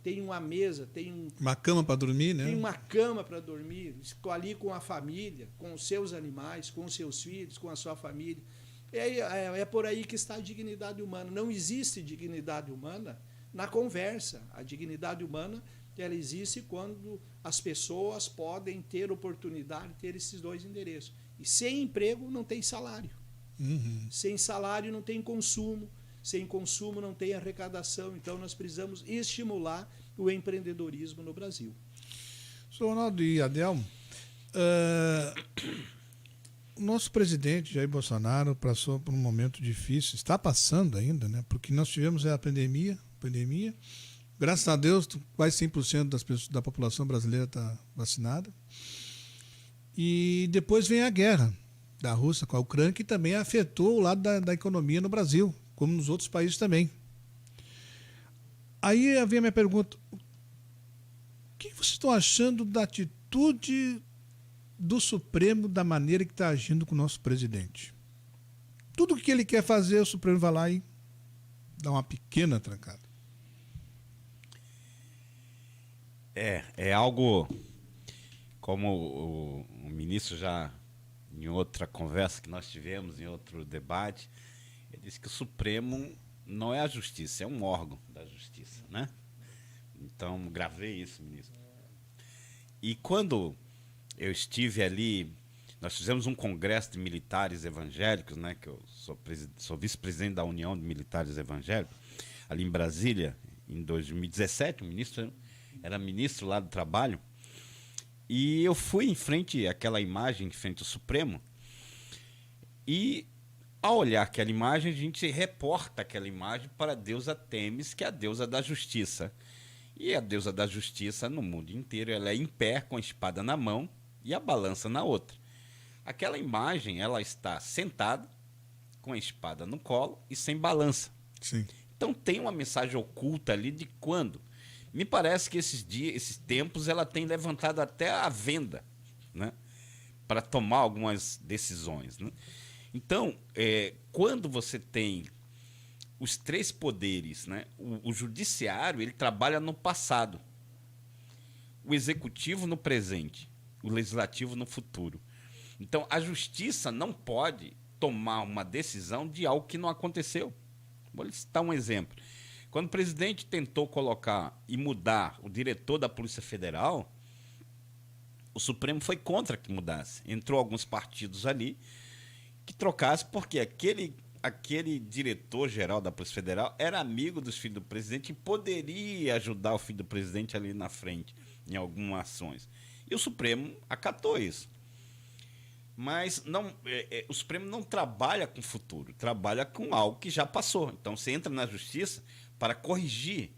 Speaker 7: tem uma mesa, tem
Speaker 2: uma cama para dormir, né?
Speaker 7: Tem uma cama para dormir, ali com a família, com os seus animais, com os seus filhos, com a sua família. É por aí que está a dignidade humana. Não existe dignidade humana na conversa. A dignidade humana, ela existe quando as pessoas podem ter oportunidade de ter esses dois endereços. E sem emprego não tem salário.
Speaker 2: Uhum.
Speaker 7: Sem salário não tem consumo. Sem consumo não tem arrecadação. Então nós precisamos estimular o empreendedorismo no Brasil.
Speaker 2: Sr. Ronaldo e Adelmo, o nosso presidente Jair Bolsonaro passou por um momento difícil, está passando ainda, né? Porque nós tivemos a pandemia. Graças a Deus, quase 100% das pessoas, da população brasileira está vacinada. E depois vem a guerra da Rússia com a Ucrânia, que também afetou o lado da economia no Brasil, como nos outros países também. Aí vem a minha pergunta: o que vocês estão achando da atitude do Supremo, da maneira que está agindo com o nosso presidente? Tudo o que ele quer fazer, o Supremo vai lá e dá uma pequena trancada.
Speaker 1: É algo, como o ministro já, em outra conversa que nós tivemos, em outro debate, ele disse que o Supremo não é a justiça, é um órgão da justiça, né? Então, gravei isso, ministro. E quando eu estive ali, nós fizemos um congresso de militares evangélicos, né? Que eu sou vice-presidente da União de Militares Evangélicos, ali em Brasília, em 2017, o ministro era ministro lá do Trabalho, e eu fui em frente àquela imagem, em frente ao Supremo, e ao olhar aquela imagem, a gente reporta aquela imagem para a deusa Têmis, que é a deusa da justiça. E a deusa da justiça, no mundo inteiro, ela é em pé, com a espada na mão e a balança na outra. Aquela imagem, ela está sentada, com a espada no colo e sem balança.
Speaker 2: Sim.
Speaker 1: Então tem uma mensagem oculta ali de quando. Me parece que esses tempos, ela tem levantado até a venda, né, para tomar algumas decisões, né? Então, quando você tem os três poderes, né, o judiciário, ele trabalha no passado, o executivo no presente, o legislativo no futuro. Então, a justiça não pode tomar uma decisão de algo que não aconteceu. Vou citar um exemplo. Quando o presidente tentou colocar e mudar o diretor da Polícia Federal, o Supremo foi contra que mudasse. Entrou alguns partidos ali que trocasse, porque aquele diretor-geral da Polícia Federal era amigo dos filhos do presidente e poderia ajudar o filho do presidente ali na frente, em algumas ações. E o Supremo acatou isso. Mas o Supremo não trabalha com o futuro, trabalha com algo que já passou. Então, você entra na justiça para corrigir,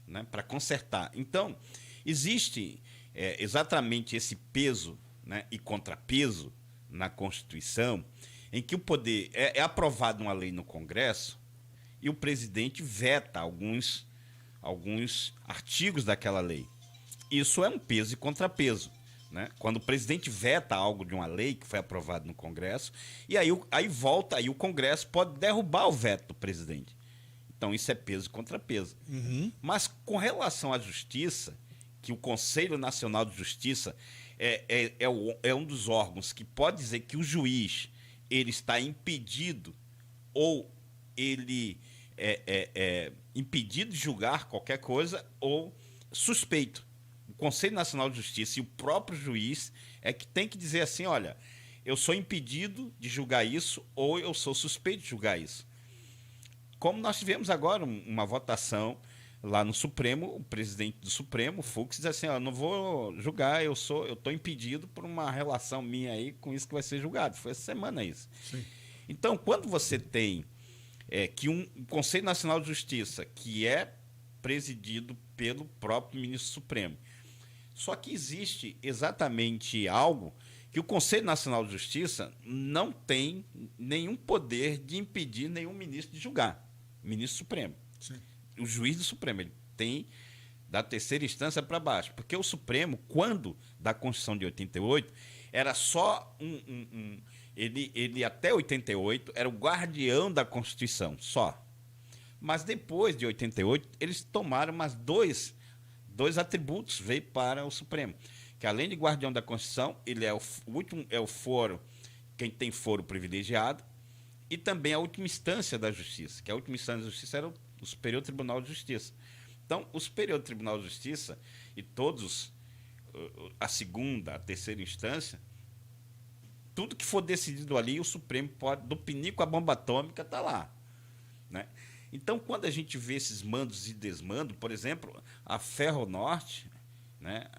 Speaker 1: né, para consertar. Então, existe exatamente esse peso, né, e contrapeso na Constituição, em que o poder é aprovado uma lei no Congresso e o presidente veta alguns artigos daquela lei. Isso é um peso e contrapeso, né? Quando o presidente veta algo de uma lei que foi aprovada no Congresso, e aí o Congresso pode derrubar o veto do presidente. Então isso é peso e contrapeso.
Speaker 2: Uhum.
Speaker 1: Mas com relação à justiça, que o Conselho Nacional de Justiça é um dos órgãos que pode dizer que o juiz ele está impedido ou ele é impedido de julgar qualquer coisa ou suspeito. O Conselho Nacional de Justiça e o próprio juiz é que tem que dizer assim, olha, eu sou impedido de julgar isso ou eu sou suspeito de julgar isso. Como nós tivemos agora uma votação lá no Supremo, o presidente do Supremo, Fux, diz assim, ó, não vou julgar, eu estou impedido por uma relação minha aí com isso que vai ser julgado. Foi essa semana isso.
Speaker 2: Sim.
Speaker 1: Então, quando você tem que um Conselho Nacional de Justiça, que é presidido pelo próprio ministro Supremo, só que existe exatamente algo que o Conselho Nacional de Justiça não tem nenhum poder de impedir nenhum ministro de julgar. Ministro Supremo.
Speaker 2: Sim.
Speaker 1: O juiz do Supremo, ele tem da terceira instância para baixo. Porque o Supremo, quando da Constituição de 88, era só ele até 88 era o guardião da Constituição, só. Mas depois de 88, eles tomaram mais dois atributos, veio para o Supremo. Que além de guardião da Constituição, ele é o último, é o foro, quem tem foro privilegiado, e também a última instância da Justiça, que a última instância da Justiça era o Superior Tribunal de Justiça. Então, o Superior Tribunal de Justiça e todos, a segunda, a terceira instância, tudo que for decidido ali, o Supremo pode, do pinico à bomba atômica, está lá. Né? Então, quando a gente vê esses mandos e desmandos, por exemplo, a Ferronorte, né,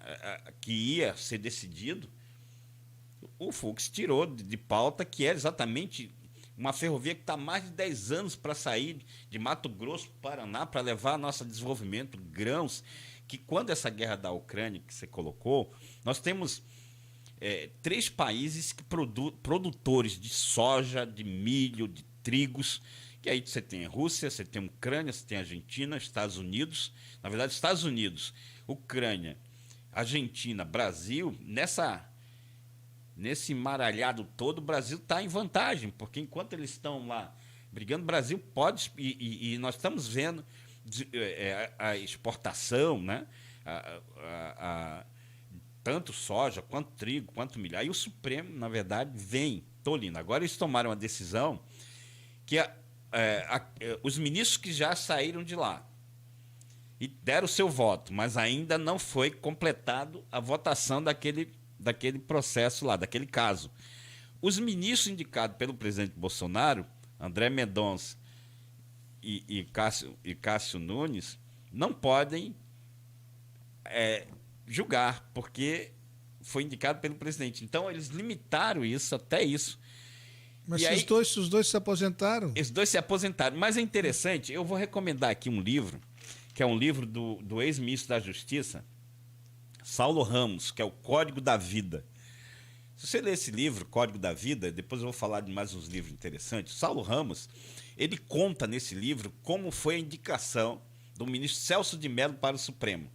Speaker 1: que ia ser decidido, o Fux tirou de pauta que era exatamente uma ferrovia que está há mais de 10 anos para sair de Mato Grosso para Paraná, para levar nosso desenvolvimento, grãos, que quando essa guerra da Ucrânia que você colocou, nós temos 3 países que produtores de soja, de milho, de trigos, que aí você tem a Rússia, você tem a Ucrânia, você tem a Argentina, Estados Unidos, na verdade Estados Unidos, Ucrânia, Argentina, Brasil, nesse embaralhado todo, o Brasil está em vantagem, porque enquanto eles estão lá brigando, o Brasil pode, e nós estamos vendo a exportação, né? Tanto soja, quanto trigo, quanto milho. Aí o Supremo, na verdade, vem tolindo. Agora eles tomaram uma decisão que os ministros que já saíram de lá e deram o seu voto, mas ainda não foi completado a votação daquele processo lá, daquele caso. Os ministros indicados pelo presidente Bolsonaro, André Mendonça e Cássio Nunes, não podem julgar, porque foi indicado pelo presidente. Então, eles limitaram isso, até isso.
Speaker 2: Mas os dois se aposentaram?
Speaker 1: Esses dois se aposentaram. Mas é interessante, eu vou recomendar aqui um livro, que é um livro do ex-ministro da Justiça, Saulo Ramos, que é o Código da Vida. Se você ler esse livro, Código da Vida, depois eu vou falar de mais uns livros interessantes. Saulo Ramos, ele conta nesse livro como foi a indicação do ministro Celso de Mello para o Supremo.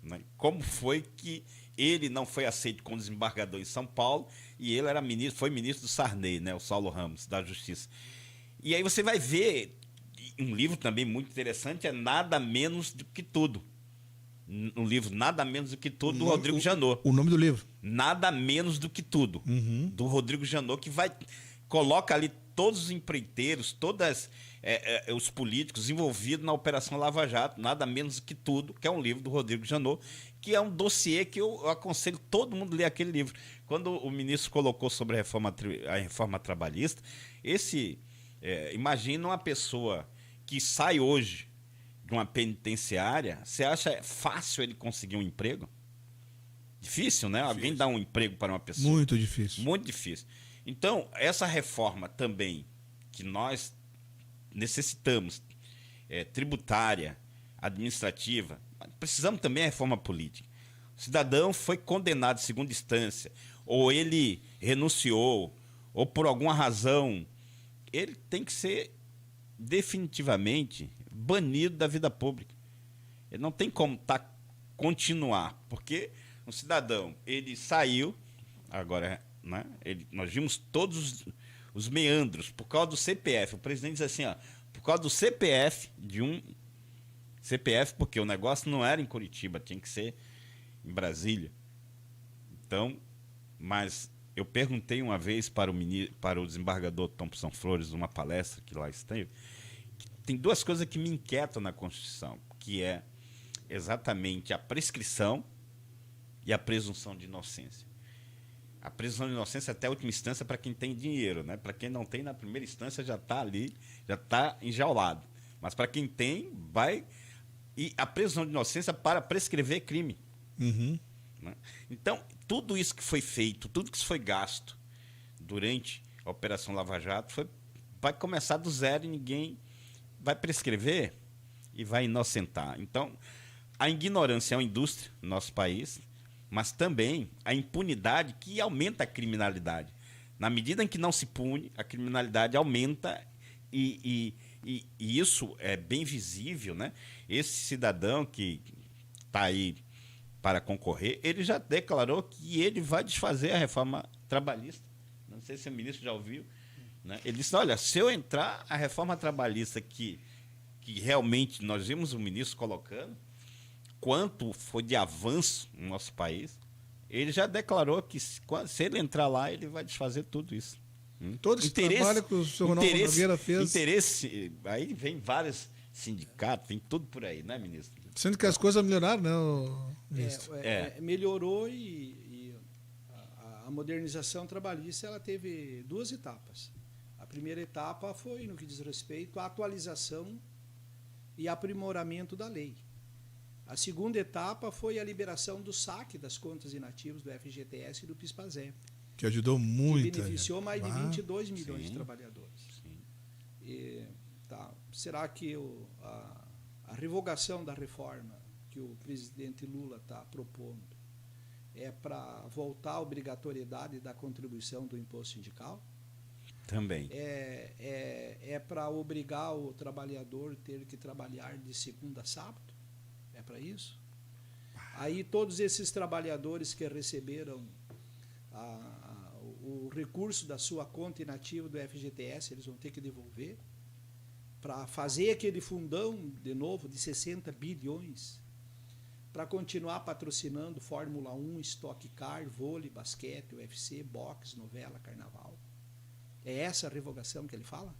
Speaker 1: Né? Como foi que ele não foi aceito como desembargador em São Paulo e ele foi ministro do Sarney, né? O Saulo Ramos, da Justiça. E aí você vai ver, um livro também muito interessante, é Nada Menos do que Tudo. Um livro Nada Menos do que Tudo, do Rodrigo Janot.
Speaker 2: O nome do livro?
Speaker 1: Nada Menos do que Tudo, do Rodrigo Janot, que coloca ali todos os empreiteiros, todos os políticos envolvidos na Operação Lava Jato, Nada Menos do que Tudo, que é um livro do Rodrigo Janot, que é um dossiê que eu aconselho todo mundo a ler aquele livro. Quando o ministro colocou sobre a reforma trabalhista, imagina uma pessoa que sai hoje de uma penitenciária, você acha fácil ele conseguir um emprego? Difícil, né? Difícil. Alguém dá um emprego para uma pessoa.
Speaker 2: Muito difícil.
Speaker 1: Muito difícil. Então, essa reforma também, que nós necessitamos, tributária, administrativa, precisamos também da reforma política. O cidadão foi condenado em segunda instância, ou ele renunciou, ou por alguma razão, ele tem que ser definitivamente banido da vida pública. Ele não tem como continuar, porque um cidadão, ele saiu, agora, né, nós vimos todos os meandros, por causa do CPF. O presidente diz assim, por causa do CPF, porque o negócio não era em Curitiba, tinha que ser em Brasília. Então, mas eu perguntei uma vez para o desembargador Thompson Flores, numa palestra que lá esteve, que tem 2 coisas que me inquietam na Constituição, que é exatamente a prescrição e a presunção de inocência. A presunção de inocência até a última instância para quem tem dinheiro, né? Para quem não tem, na primeira instância já está ali, já está enjaulado. Mas para quem tem, vai... E a presunção de inocência para prescrever crime.
Speaker 2: Uhum.
Speaker 1: Né? Então, tudo isso que foi feito, tudo que foi gasto durante a Operação Lava Jato vai começar do zero e ninguém vai prescrever e vai inocentar. Então, a ignorância é uma indústria no nosso país, mas também a impunidade que aumenta a criminalidade. Na medida em que não se pune, a criminalidade aumenta e isso é bem visível, né? Esse cidadão que está aí para concorrer, ele já declarou que ele vai desfazer a reforma trabalhista. Não sei se o ministro já ouviu, né? Ele disse, olha, se eu entrar, a reforma trabalhista que realmente nós vimos o ministro colocando, quanto foi de avanço no nosso país, ele já declarou que se ele entrar lá, ele vai desfazer tudo isso.
Speaker 2: Todo esse trabalho que o senhor Ronaldo Nogueira fez.
Speaker 1: Interesse, aí vem vários sindicatos, vem tudo por aí, né, ministro?
Speaker 2: Sendo que as coisas melhoraram, né, ministro?
Speaker 7: Melhorou e a modernização trabalhista ela teve 2 etapas. A primeira etapa foi no que diz respeito à atualização e aprimoramento da lei. A segunda etapa foi a liberação do saque das contas inativas do FGTS e do PIS/PASEP.
Speaker 2: Que ajudou muito.
Speaker 7: Que beneficiou mais de 22 milhões de trabalhadores. E, será que a revogação da reforma que o presidente Lula está propondo é para voltar à obrigatoriedade da contribuição do imposto sindical?
Speaker 1: Também.
Speaker 7: É para obrigar o trabalhador a ter que trabalhar de segunda a sábado? É para isso? Aí todos esses trabalhadores que receberam o recurso da sua conta inativa do FGTS, eles vão ter que devolver para fazer aquele fundão de novo de 60 bilhões para continuar patrocinando Fórmula 1, Stock Car, vôlei, basquete, UFC, boxe, novela, carnaval. É essa a revogação que ele fala?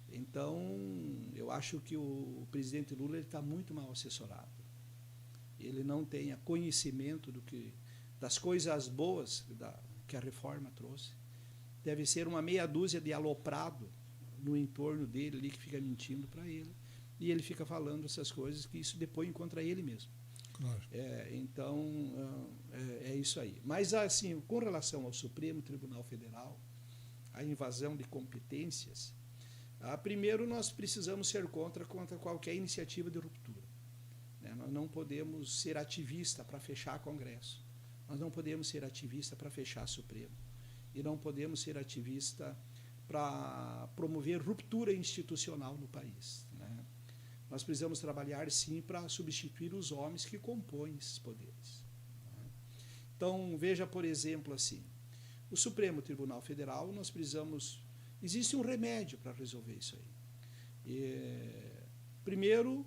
Speaker 7: Então, eu acho que o presidente Lula está muito mal assessorado. Ele não tem conhecimento das coisas boas que a reforma trouxe. Deve ser uma meia dúzia de aloprado no entorno dele ali que fica mentindo para ele. E ele fica falando essas coisas que isso depõe contra ele mesmo.
Speaker 2: Claro.
Speaker 7: Então, é isso aí. Mas, assim, com relação ao Supremo Tribunal Federal, a invasão de competências, primeiro nós precisamos ser contra qualquer iniciativa de ruptura. Nós não podemos ser ativista para fechar Congresso. Nós não podemos ser ativista para fechar Supremo. E não podemos ser ativista para promover ruptura institucional no país. Nós precisamos trabalhar, sim, para substituir os homens que compõem esses poderes. Então, veja, por exemplo, assim, o Supremo Tribunal Federal, nós precisamos... Existe um remédio para resolver isso aí. Primeiro,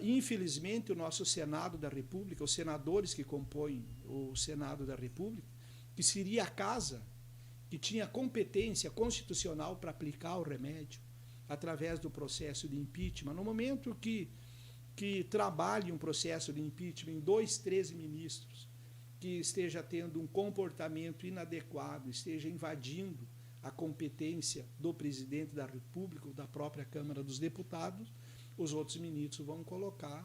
Speaker 7: infelizmente, o nosso Senado da República, os senadores que compõem o Senado da República, que seria a casa que tinha competência constitucional para aplicar o remédio através do processo de impeachment, no momento que trabalhe um processo de impeachment em 2, 13 ministros, que esteja tendo um comportamento inadequado, esteja invadindo a competência do presidente da República ou da própria Câmara dos Deputados, os outros ministros vão colocar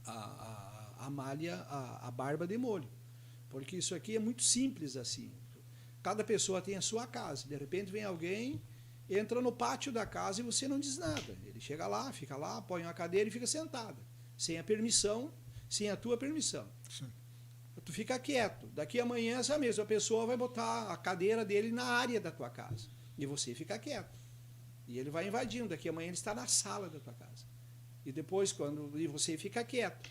Speaker 7: a malha, a barba de molho. Porque isso aqui é muito simples assim. Cada pessoa tem a sua casa. De repente vem alguém, entra no pátio da casa e você não diz nada. Ele chega lá, fica lá, põe uma cadeira e fica sentado. Sem a permissão, sem a tua permissão. Sim. Tu fica quieto. Daqui amanhã essa mesma pessoa vai botar a cadeira dele na área da tua casa. E você fica quieto. E ele vai invadindo. Daqui amanhã ele está na sala da tua casa. E depois, e você fica quieto.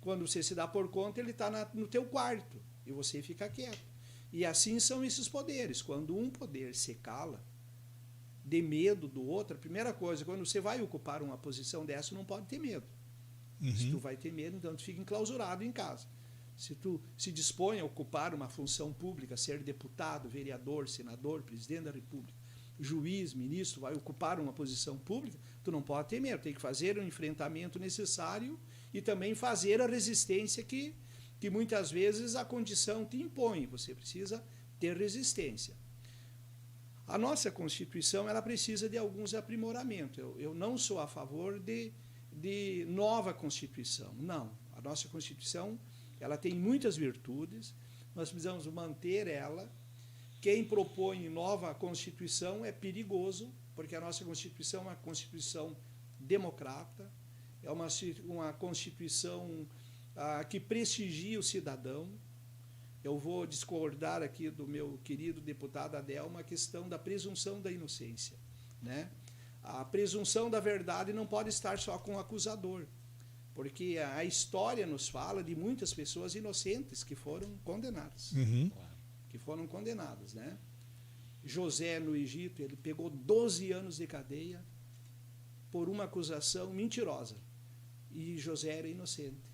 Speaker 7: Quando você se dá por conta, ele está no teu quarto. E você fica quieto. E assim são esses poderes. Quando um poder se cala, de medo do outro, a primeira coisa, quando você vai ocupar uma posição dessa, não pode ter medo. Se tu vai ter medo, então tu fica enclausurado em casa. Se tu se dispõe a ocupar uma função pública, ser deputado, vereador, senador, presidente da República, juiz, ministro, vai ocupar uma posição pública, tu não pode ter medo, tem que fazer o enfrentamento necessário e também fazer a resistência que muitas vezes a condição te impõe, você precisa ter resistência. A nossa Constituição ela precisa de alguns aprimoramentos. Eu não sou a favor de nova Constituição, não. A nossa Constituição ela tem muitas virtudes, nós precisamos manter ela. Quem propõe nova Constituição é perigoso, porque a nossa Constituição é uma Constituição democrata, é uma Constituição que prestigia o cidadão. Eu vou discordar aqui do meu querido deputado Adelmo a questão da presunção da inocência, né? A presunção da verdade não pode estar só com o acusador, porque a história nos fala de muitas pessoas inocentes que foram condenadas. Que foram condenadas, né? José, no Egito, ele pegou 12 anos de cadeia por uma acusação mentirosa. E José era inocente,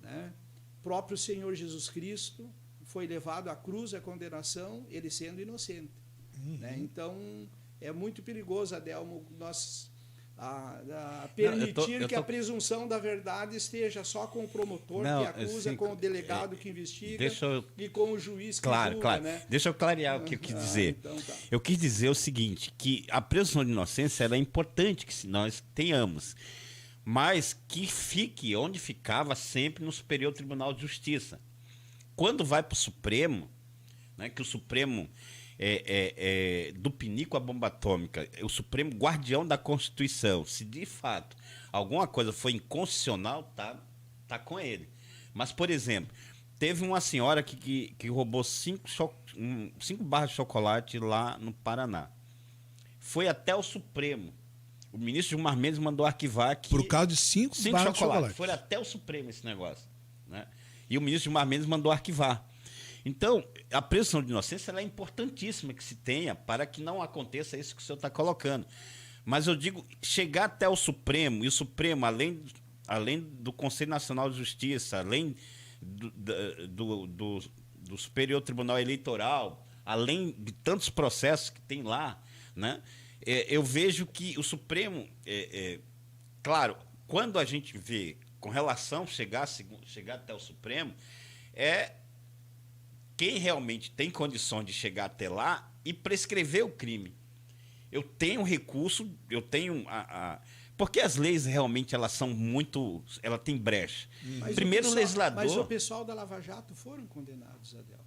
Speaker 7: né? Próprio Senhor Jesus Cristo foi levado à cruz, à condenação, ele sendo inocente. Né? Então, é muito perigoso, Adelmo, nós permitir que a presunção da verdade esteja só com o promotor que acusa, assim, com o delegado que investiga e com o juiz que julga. Claro.
Speaker 1: Né? Deixa eu clarear o que eu quis dizer. Então tá. Eu quis dizer o seguinte, que a presunção de inocência ela é importante que nós tenhamos, mas que fique onde ficava sempre no Superior Tribunal de Justiça. Quando vai para o Supremo, né, que o Supremo do pinico à bomba atômica, o Supremo guardião da Constituição, se de fato alguma coisa foi inconstitucional, tá com ele. Mas, por exemplo, teve uma senhora que roubou 5 barras de chocolate lá no Paraná. Foi até o Supremo. O ministro Gilmar Mendes mandou arquivar aqui.
Speaker 2: Por causa de 5 barras de chocolate.
Speaker 1: Foi até o Supremo esse negócio, né? E o ministro Gilmar Mendes mandou arquivar. Então, a presunção de inocência ela é importantíssima que se tenha para que não aconteça isso que o senhor está colocando. Mas eu digo, chegar até o Supremo, e o Supremo, além do Conselho Nacional de Justiça, além do Superior Tribunal Eleitoral, além de tantos processos que tem lá, né? Eu vejo que o Supremo, claro, quando a gente vê com relação a chegar até o Supremo, quem realmente tem condições de chegar até lá e prescrever o crime. Eu tenho recurso, eu tenho porque as leis realmente elas são muito, ela tem brecha. Primeiro o legislador.
Speaker 7: Mas o pessoal da Lava Jato foram condenados, Adelmo.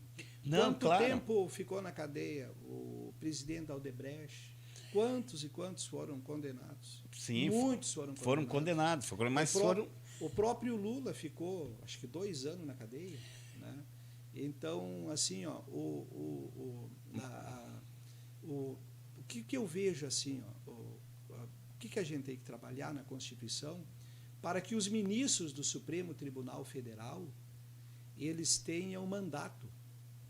Speaker 7: Quanto tempo ficou na cadeia o presidente da Odebrecht? Quantos e quantos foram condenados?
Speaker 1: Sim,
Speaker 7: muitos foram condenados.
Speaker 1: Mas
Speaker 7: o próprio Lula ficou, acho que 2 anos na cadeia, né? Então, assim, ó, o que eu vejo assim, ó, o que a gente tem que trabalhar na Constituição para que os ministros do Supremo Tribunal Federal eles tenham mandato,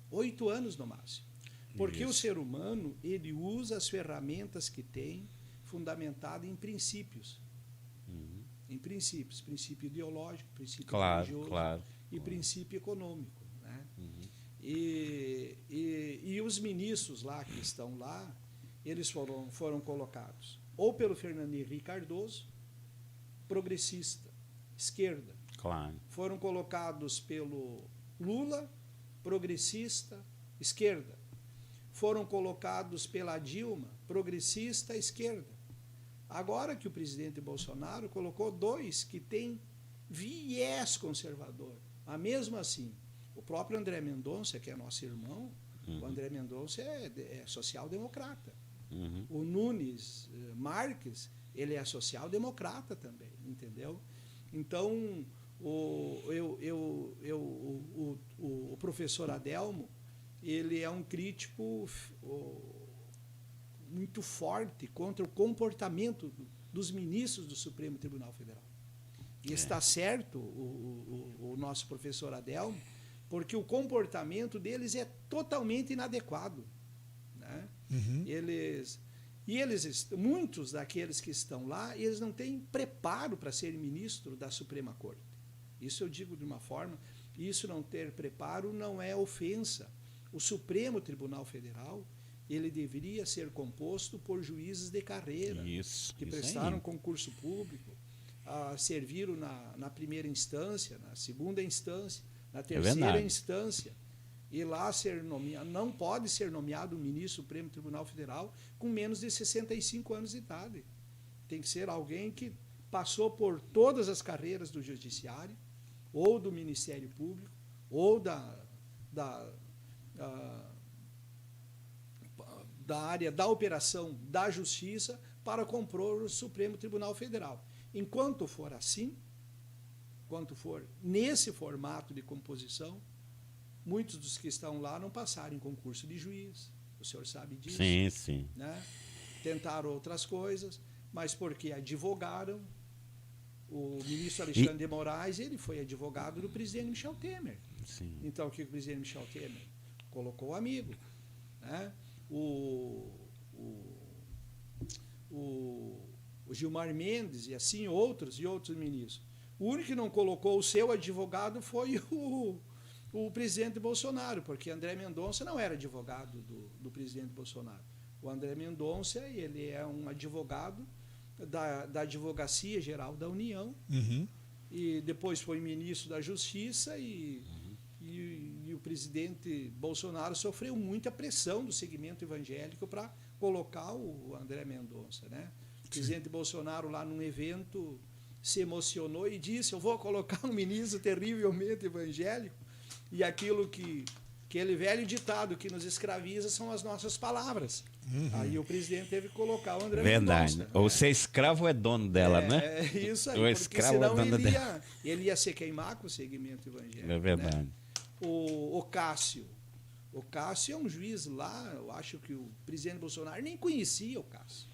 Speaker 7: 8 anos no máximo. Porque o ser humano, ele usa as ferramentas que tem, fundamentado em princípios. Em princípios. Princípio ideológico, princípio religioso e princípio econômico. Né? E os ministros lá que estão lá, eles foram colocados ou pelo Fernando Henrique Cardoso, progressista, esquerda. Foram colocados pelo Lula, progressista, esquerda. Foram colocados pela Dilma, progressista, esquerda. Agora que o presidente Bolsonaro colocou 2 que têm viés conservador. Mas mesmo assim, o próprio André Mendonça, que é nosso irmão, o André Mendonça é social-democrata. O Nunes Marques, ele é social-democrata também, entendeu? Então, o professor Adelmo, ele é um crítico muito forte contra o comportamento dos ministros do Supremo Tribunal Federal. E está certo o nosso professor Adelmo, porque o comportamento deles é totalmente inadequado. Né? Muitos daqueles que estão lá, eles não têm preparo para ser ministro da Suprema Corte. Isso eu digo de uma forma, isso não ter preparo não é ofensa. O Supremo Tribunal Federal, ele deveria ser composto por juízes de carreira, que prestaram concurso público, serviram na primeira instância, na segunda instância, na terceira instância, e lá ser nomeado. Não pode ser nomeado um ministro do Supremo Tribunal Federal com menos de 65 anos de idade. Tem que ser alguém que passou por todas as carreiras do Judiciário, ou do Ministério Público, ou da área da operação da justiça para compor o Supremo Tribunal Federal. Enquanto for assim, quanto for nesse formato de composição, muitos dos que estão lá não passaram em concurso de juiz. O senhor sabe disso.
Speaker 1: Sim, sim.
Speaker 7: Né? Tentaram outras coisas, mas porque advogaram. O ministro Alexandre de Moraes, ele foi advogado do presidente Michel Temer.
Speaker 1: Sim.
Speaker 7: Então, o que o presidente Michel Temer colocou? Amigo. Né? O Gilmar Mendes e assim outros ministros. O único que não colocou o seu advogado foi o presidente Bolsonaro, porque André Mendonça não era advogado do presidente Bolsonaro. O André Mendonça, ele é um advogado da Advocacia Geral da União, e depois foi ministro da Justiça, e o presidente Bolsonaro sofreu muita pressão do segmento evangélico para colocar o André Mendonça. Né? O presidente Bolsonaro, lá num evento, se emocionou e disse: eu vou colocar um ministro terrivelmente evangélico, e aquilo aquele velho ditado que nos escraviza são as nossas palavras. Aí o presidente teve que colocar o André
Speaker 1: Verdade.
Speaker 7: Mendonça.
Speaker 1: Ou ser escravo ou é dono dela, né?
Speaker 7: É isso aí,
Speaker 1: Ou
Speaker 7: porque
Speaker 1: escravo
Speaker 7: senão
Speaker 1: é dono dela.
Speaker 7: ele ia se queimar com o segmento evangélico.
Speaker 1: É verdade.
Speaker 7: Né? O Cássio é um juiz lá, eu acho que o presidente Bolsonaro nem conhecia o Cássio.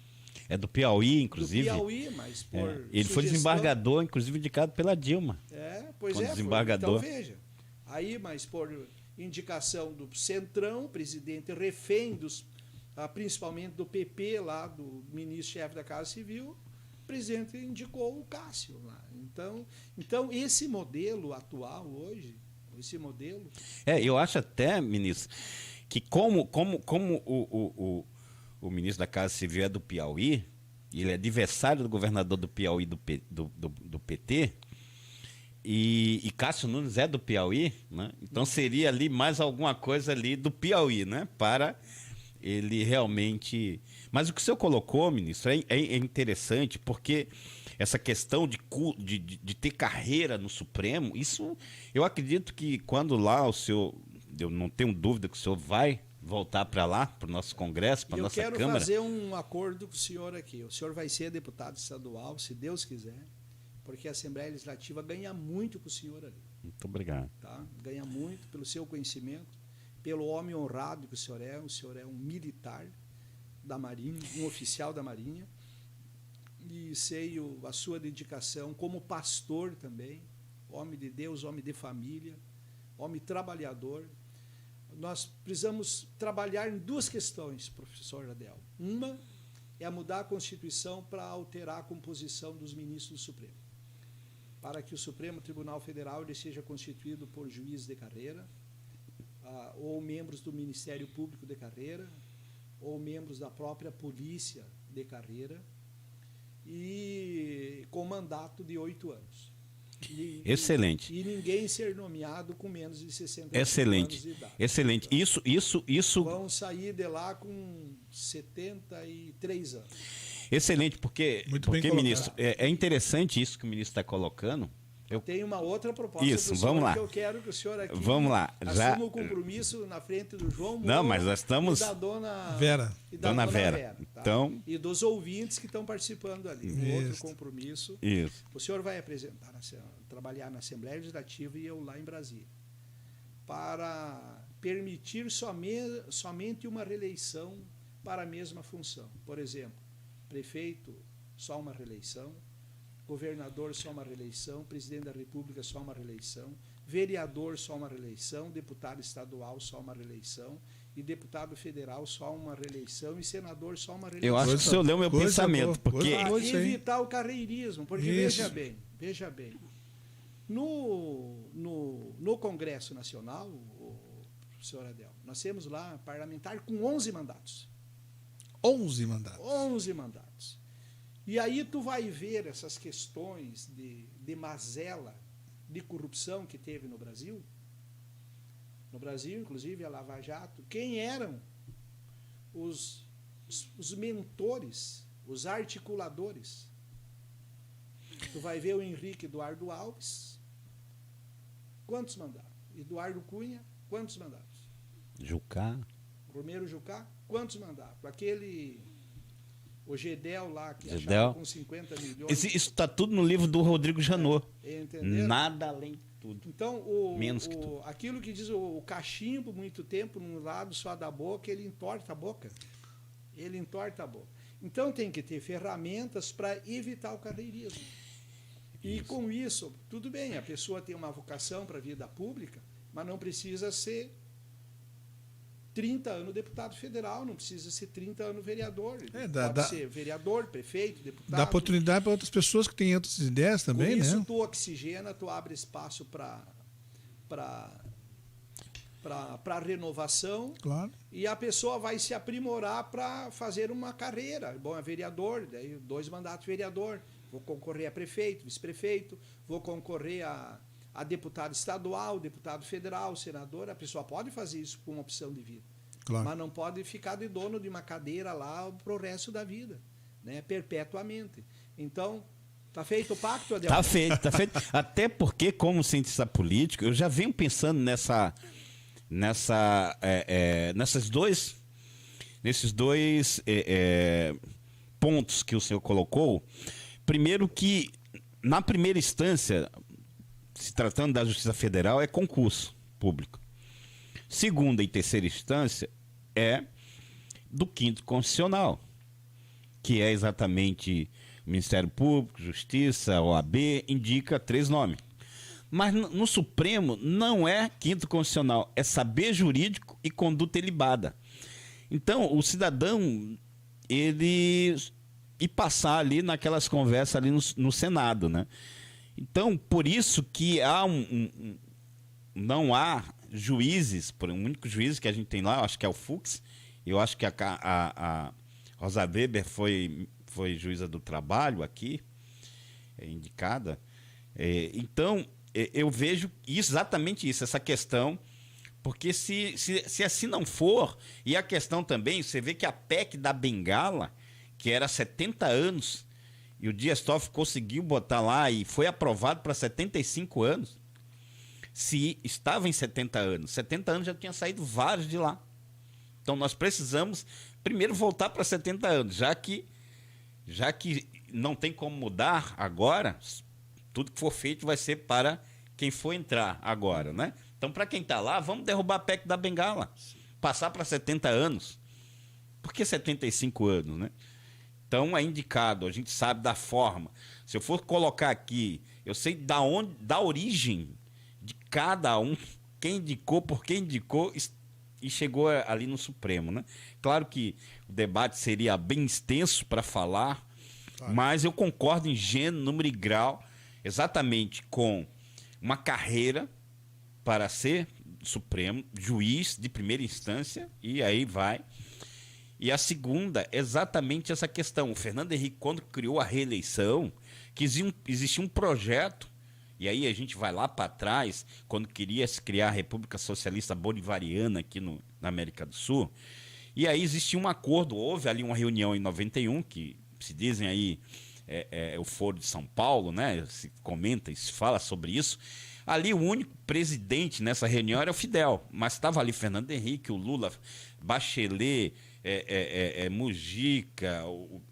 Speaker 1: É do Piauí, inclusive.
Speaker 7: Do Piauí, mas por
Speaker 1: Ele foi desembargador, inclusive indicado pela Dilma.
Speaker 7: Pois
Speaker 1: Foi
Speaker 7: é.
Speaker 1: desembargador.
Speaker 7: Então, veja. Aí, mas por indicação do Centrão, presidente refém principalmente do PP, lá do ministro-chefe da Casa Civil, o presidente indicou o Cássio lá. Então esse modelo atual hoje, esse modelo...
Speaker 1: Eu acho até, ministro, que como o ministro da Casa Civil é do Piauí, ele é adversário do governador do Piauí do PT, e Cássio Nunes é do Piauí, né? Então seria ali mais alguma coisa ali do Piauí, né? Para ele realmente... Mas o que o senhor colocou, ministro, é interessante, porque essa questão de ter carreira no Supremo, isso eu acredito que quando lá o senhor, eu não tenho dúvida que o senhor vai voltar para lá, para o nosso Congresso, para a nossa Câmara.
Speaker 7: Eu quero fazer um acordo com o senhor aqui. O senhor vai ser deputado estadual, se Deus quiser, porque a Assembleia Legislativa ganha muito com o senhor ali.
Speaker 1: Muito obrigado.
Speaker 7: Tá? Ganha muito pelo seu conhecimento, pelo homem honrado que o senhor é um militar da Marinha, um oficial da Marinha, e sei a sua dedicação como pastor também, homem de Deus, homem de família, homem trabalhador. Nós precisamos trabalhar em duas questões, professor Adel. Uma é mudar a Constituição para alterar a composição dos ministros do Supremo, para que o Supremo Tribunal Federal ele seja constituído por juízes de carreira, ou membros do Ministério Público de carreira, ou membros da própria Polícia de carreira, e com mandato de 8 anos.
Speaker 1: Excelente.
Speaker 7: E ninguém ser nomeado com menos de 65
Speaker 1: Excelente.
Speaker 7: anos de idade.
Speaker 1: Excelente. Isso.
Speaker 7: Vão sair de lá com 73 anos.
Speaker 1: Excelente, porque ministro, é interessante isso que o ministro está colocando.
Speaker 7: Eu tenho uma outra proposta
Speaker 1: isso, vamos lá.
Speaker 7: Que eu quero que o senhor aqui
Speaker 1: assuma
Speaker 7: o compromisso na frente do João Moura.
Speaker 1: Não, mas nós estamos...
Speaker 7: E da dona
Speaker 2: Vera.
Speaker 7: E da
Speaker 1: dona Vera.
Speaker 7: Tá?
Speaker 1: Então...
Speaker 7: E dos ouvintes que estão participando ali. Outro compromisso.
Speaker 1: Isso.
Speaker 7: O senhor vai trabalhar na Assembleia Legislativa e eu lá em Brasília, para permitir somente uma reeleição para a mesma função. Por exemplo, prefeito, só uma reeleição; governador, só uma reeleição; presidente da República, só uma reeleição; vereador, só uma reeleição; deputado estadual, só uma reeleição; e deputado federal, só uma reeleição; e senador, só uma reeleição.
Speaker 1: Eu acho que o senhor leu meu pensamento, porque...
Speaker 7: Para evitar o carreirismo, porque veja bem, no Congresso Nacional, professor Adel, nós temos lá parlamentar com 11 mandatos.
Speaker 2: 11 mandatos.
Speaker 7: 11 mandatos. E aí tu vai ver essas questões de mazela, de corrupção que teve no Brasil. No Brasil, inclusive, a Lava Jato. Quem eram os mentores, os articuladores? Tu vai ver o Henrique Eduardo Alves. Quantos mandatos? Eduardo Cunha, quantos mandatos?
Speaker 1: Jucá.
Speaker 7: Romero Jucá, quantos mandatos? Aquele O Gedel lá, que
Speaker 1: Gedel.
Speaker 7: achava com 50 milhões.
Speaker 1: Isso está tudo no livro do Rodrigo Janot.
Speaker 7: Entenderam?
Speaker 1: Nada além de tudo.
Speaker 7: Então,
Speaker 1: Menos que tudo.
Speaker 7: aquilo que diz o cachimbo, muito tempo, num lado só da boca, ele entorta a boca. Ele entorta a boca. Então, tem que ter ferramentas para evitar o carreirismo. E com isso, tudo bem, a pessoa tem uma vocação para a vida pública, mas não precisa ser 30 anos deputado federal, não precisa ser 30 anos vereador. Pode ser vereador, prefeito, deputado.
Speaker 2: Dá oportunidade para outras pessoas que têm outras ideias também,
Speaker 7: com isso,
Speaker 2: né?
Speaker 7: tu oxigena, tu abre espaço para renovação.
Speaker 2: Claro.
Speaker 7: E a pessoa vai se aprimorar para fazer uma carreira. Bom, é vereador, daí 2 mandatos vereador, vou concorrer a prefeito, vice-prefeito, vou concorrer a deputado estadual, deputado federal, senador. A pessoa pode fazer isso com opção de vida.
Speaker 2: Claro.
Speaker 7: Mas não pode ficar de dono de uma cadeira lá pro resto da vida, né? Perpetuamente. Então, tá feito o pacto, Adelmo?
Speaker 1: Tá feito. Até porque, como cientista político, eu já venho pensando nesses dois pontos que o senhor colocou. Primeiro que, na primeira instância, se tratando da Justiça Federal, é concurso público. Segunda e terceira instância é do 5º Constitucional, que é exatamente Ministério Público, Justiça, OAB, indica 3 nomes. Mas no Supremo não é 5º Constitucional, é saber jurídico e conduta ilibada. Então, o cidadão, ele ir passar ali naquelas conversas ali no Senado, né? Então, por isso que não há juízes, o único juiz que a gente tem lá, eu acho que é o Fux, eu acho que a Rosa Weber foi juíza do trabalho aqui, indicada. Então, eu vejo exatamente isso, essa questão, porque se assim não for, e a questão também, você vê que a PEC da Bengala, que era 70 anos, e o Dias Toffoli conseguiu botar lá e foi aprovado para 75 anos, se estava em 70 anos. 70 anos já tinha saído vários de lá. Então nós precisamos primeiro voltar para 70 anos, já que não tem como mudar agora, tudo que for feito vai ser para quem for entrar agora, né? Então, para quem está lá, vamos derrubar a PEC da Bengala, passar para 70 anos. Por que 75 anos, né? Então, é indicado, a gente sabe da forma. Se eu for colocar aqui, eu sei da origem de cada um, quem indicou, por quem indicou, e chegou ali no Supremo, né? Claro que o debate seria bem extenso para falar, mas eu concordo em gênero, número e grau, exatamente com uma carreira para ser Supremo, juiz de primeira instância, e aí vai. E a segunda, exatamente essa questão. O Fernando Henrique, quando criou a reeleição, que existia um projeto, e aí a gente vai lá para trás, quando queria se criar a República Socialista Bolivariana aqui na América do Sul, e aí existia um acordo, houve ali uma reunião em 91, que se dizem aí o Foro de São Paulo, né? Se comenta e se fala sobre isso. Ali o único presidente nessa reunião era o Fidel, mas estava ali Fernando Henrique, o Lula, Bachelet, Mujica, o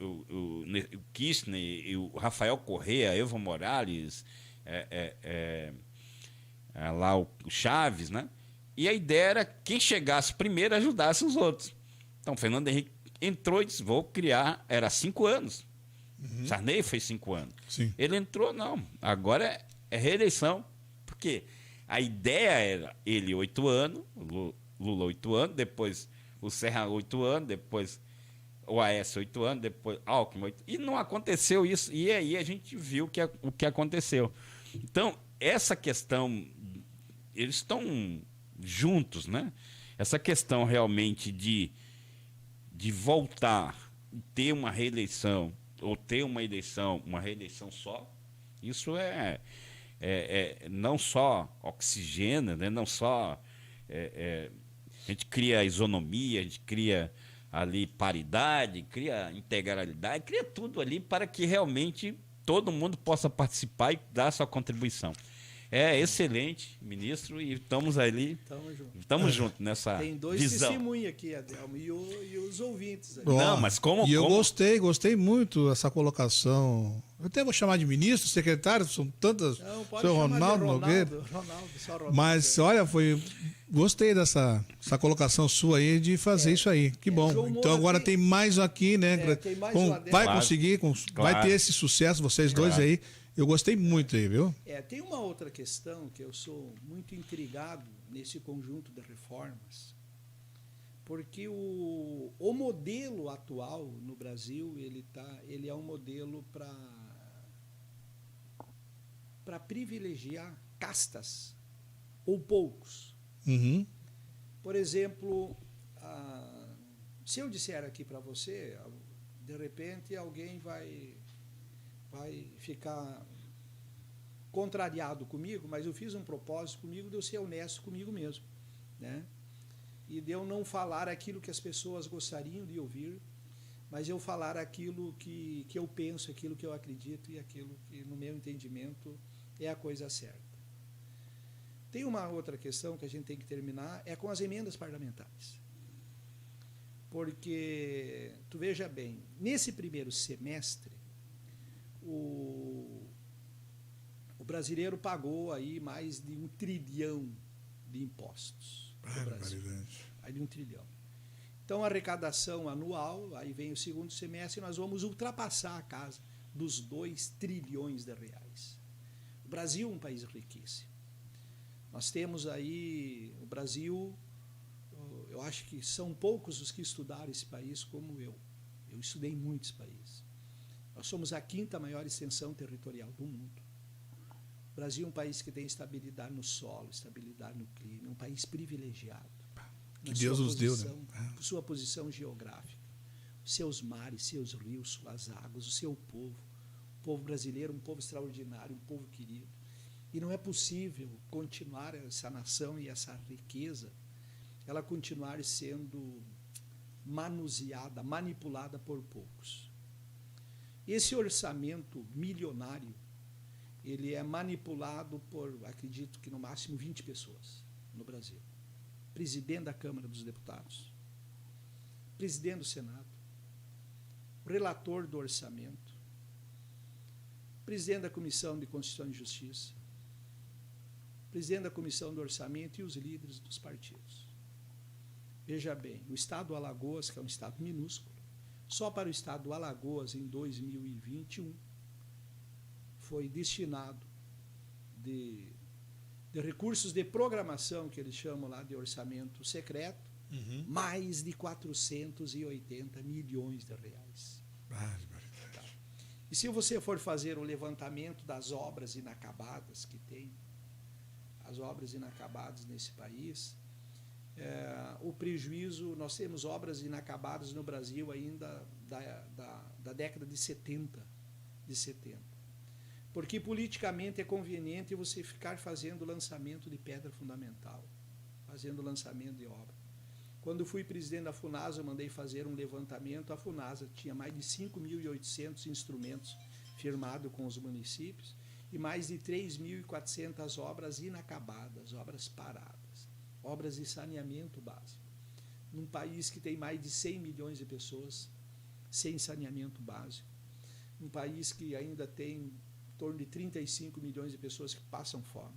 Speaker 1: Kirchner, o Rafael Correa, Evo Morales, lá o Chaves, né? E a ideia era quem chegasse primeiro ajudasse os outros. Então, Fernando Henrique entrou e disse, vou criar, era 5 anos. Uhum. Sarney foi 5 anos.
Speaker 2: Sim.
Speaker 1: Ele entrou, não, agora é reeleição. Porque a ideia era ele 8 anos, Lula 8 anos, depois o Serra 8 anos, depois o Aécio 8 anos, depois Alckmin 8 anos. E não aconteceu isso. E aí a gente viu o que aconteceu. Então, essa questão, eles estão juntos, né? Essa questão realmente de voltar e ter uma reeleição, ou ter uma reeleição só, isso não só oxigena, né? Não só a gente cria isonomia, a gente cria ali paridade, cria integralidade, cria tudo ali para que realmente todo mundo possa participar e dar sua contribuição. É excelente, ministro, e estamos ali,
Speaker 7: Tamo junto.
Speaker 1: estamos juntos nessa
Speaker 7: Tem dois
Speaker 1: visão.
Speaker 7: testemunhos aqui, Adelmo, e os ouvintes. Aí.
Speaker 1: Não, mas como...
Speaker 2: E eu
Speaker 1: como-
Speaker 2: gostei muito dessa colocação. Eu até vou chamar de ministro, secretário, são tantas.
Speaker 7: Não, pode
Speaker 2: Seu
Speaker 7: chamar
Speaker 2: Ronaldo
Speaker 7: de
Speaker 2: Nogueira.
Speaker 7: Ronaldo, só Ronaldo.
Speaker 2: Mas, olha, gostei dessa colocação sua aí de fazer isso aí. Que bom.
Speaker 7: João Moura
Speaker 2: Então agora tem mais aqui, né?
Speaker 7: tem mais
Speaker 2: Com-
Speaker 7: um adendo.
Speaker 2: vai
Speaker 1: Claro.
Speaker 2: conseguir, vai
Speaker 1: Claro.
Speaker 2: ter esse sucesso, vocês dois
Speaker 1: Claro.
Speaker 2: aí. Eu gostei muito aí, viu?
Speaker 7: Tem uma outra questão que eu sou muito intrigado nesse conjunto de reformas, porque o modelo atual no Brasil ele é um modelo para privilegiar castas ou poucos.
Speaker 2: Uhum.
Speaker 7: Por exemplo, se eu disser aqui para você, de repente alguém vai ficar contrariado comigo, mas eu fiz um propósito comigo de eu ser honesto comigo mesmo, né? E de eu não falar aquilo que as pessoas gostariam de ouvir, mas eu falar aquilo que eu penso, aquilo que eu acredito e aquilo que, no meu entendimento, é a coisa certa. Tem uma outra questão que a gente tem que terminar, é com as emendas parlamentares. Porque, tu veja bem, nesse primeiro semestre, o brasileiro pagou aí mais de 1 trilhão de impostos no Brasil. Mais de 1 trilhão. Então, a arrecadação anual, aí vem o segundo semestre, nós vamos ultrapassar a casa dos 2 trilhões de reais. O Brasil é um país riquíssimo. Nós temos aí, o Brasil, eu acho que são poucos os que estudaram esse país como eu. Eu estudei muito esse país. Nós somos a 5ª maior extensão territorial do mundo. O Brasil é um país que tem estabilidade no solo, estabilidade no clima, é um país privilegiado.
Speaker 2: Que Deus nos deu, né?
Speaker 7: Por sua posição geográfica, os seus mares, seus rios, suas águas, o seu povo. O povo brasileiro é um povo extraordinário, um povo querido. E não é possível continuar essa nação e essa riqueza, ela continuar sendo manuseada, manipulada por poucos. Esse orçamento milionário, ele é manipulado por, acredito que no máximo 20 pessoas no Brasil. Presidente da Câmara dos Deputados, presidente do Senado, relator do orçamento, presidente da Comissão de Constituição e Justiça, presidente da Comissão do Orçamento e os líderes dos partidos. Veja bem, o estado do Alagoas, que é um estado minúsculo, só para o estado do Alagoas, em 2021, foi destinado de recursos de programação, que eles chamam lá de orçamento secreto, mais de 480 milhões de reais. Tá. E se você for fazer o levantamento das obras inacabadas que tem, as obras inacabadas nesse país, o prejuízo, nós temos obras inacabadas no Brasil ainda da década de 70, porque politicamente é conveniente você ficar fazendo lançamento de pedra fundamental, fazendo lançamento de obra. Quando fui presidente da FUNASA, eu mandei fazer um levantamento, a FUNASA tinha mais de 5.800 instrumentos firmados com os municípios e mais de 3.400 obras inacabadas, obras paradas, obras de saneamento básico. Num país que tem mais de 100 milhões de pessoas sem saneamento básico, um país que ainda tem em torno de 35 milhões de pessoas que passam fome.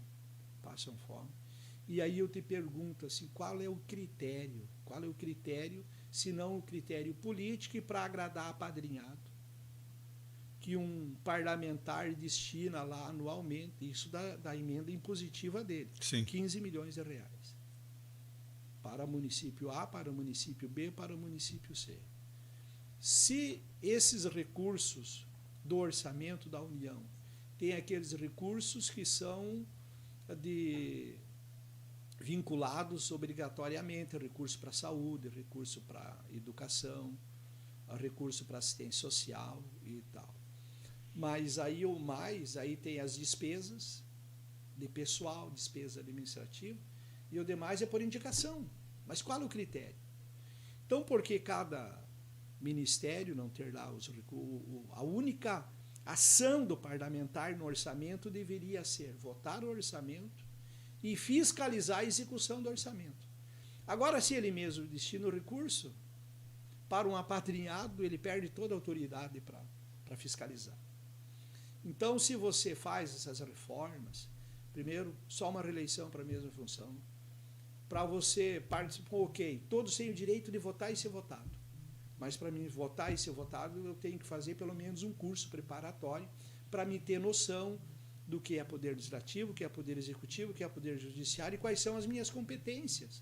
Speaker 7: E aí eu te pergunto assim, qual é o critério? Qual é o critério, se não o critério político e para agradar apadrinhado? Que um parlamentar destina lá anualmente, isso da emenda impositiva dele,
Speaker 2: Sim.
Speaker 7: 15 milhões de reais. Para o município A, para o município B, para o município C. Se esses recursos do orçamento da União têm aqueles recursos que são vinculados obrigatoriamente, recurso para a saúde, recurso para a educação, recurso para assistência social e tal. Mas aí aí tem as despesas de pessoal, despesa administrativa, e o demais é por indicação. Mas qual é o critério? Então, por que cada ministério não ter lá a única ação do parlamentar no orçamento deveria ser votar o orçamento e fiscalizar a execução do orçamento. Agora, se ele mesmo destina o recurso para um apadrinhado, ele perde toda a autoridade para fiscalizar. Então, se você faz essas reformas, primeiro, só uma reeleição para a mesma função, para você participar, ok, todos têm o direito de votar e ser votado. Mas para mim votar e ser votado, eu tenho que fazer pelo menos um curso preparatório para me ter noção do que é poder legislativo, o que é poder executivo, o que é poder judiciário e quais são as minhas competências.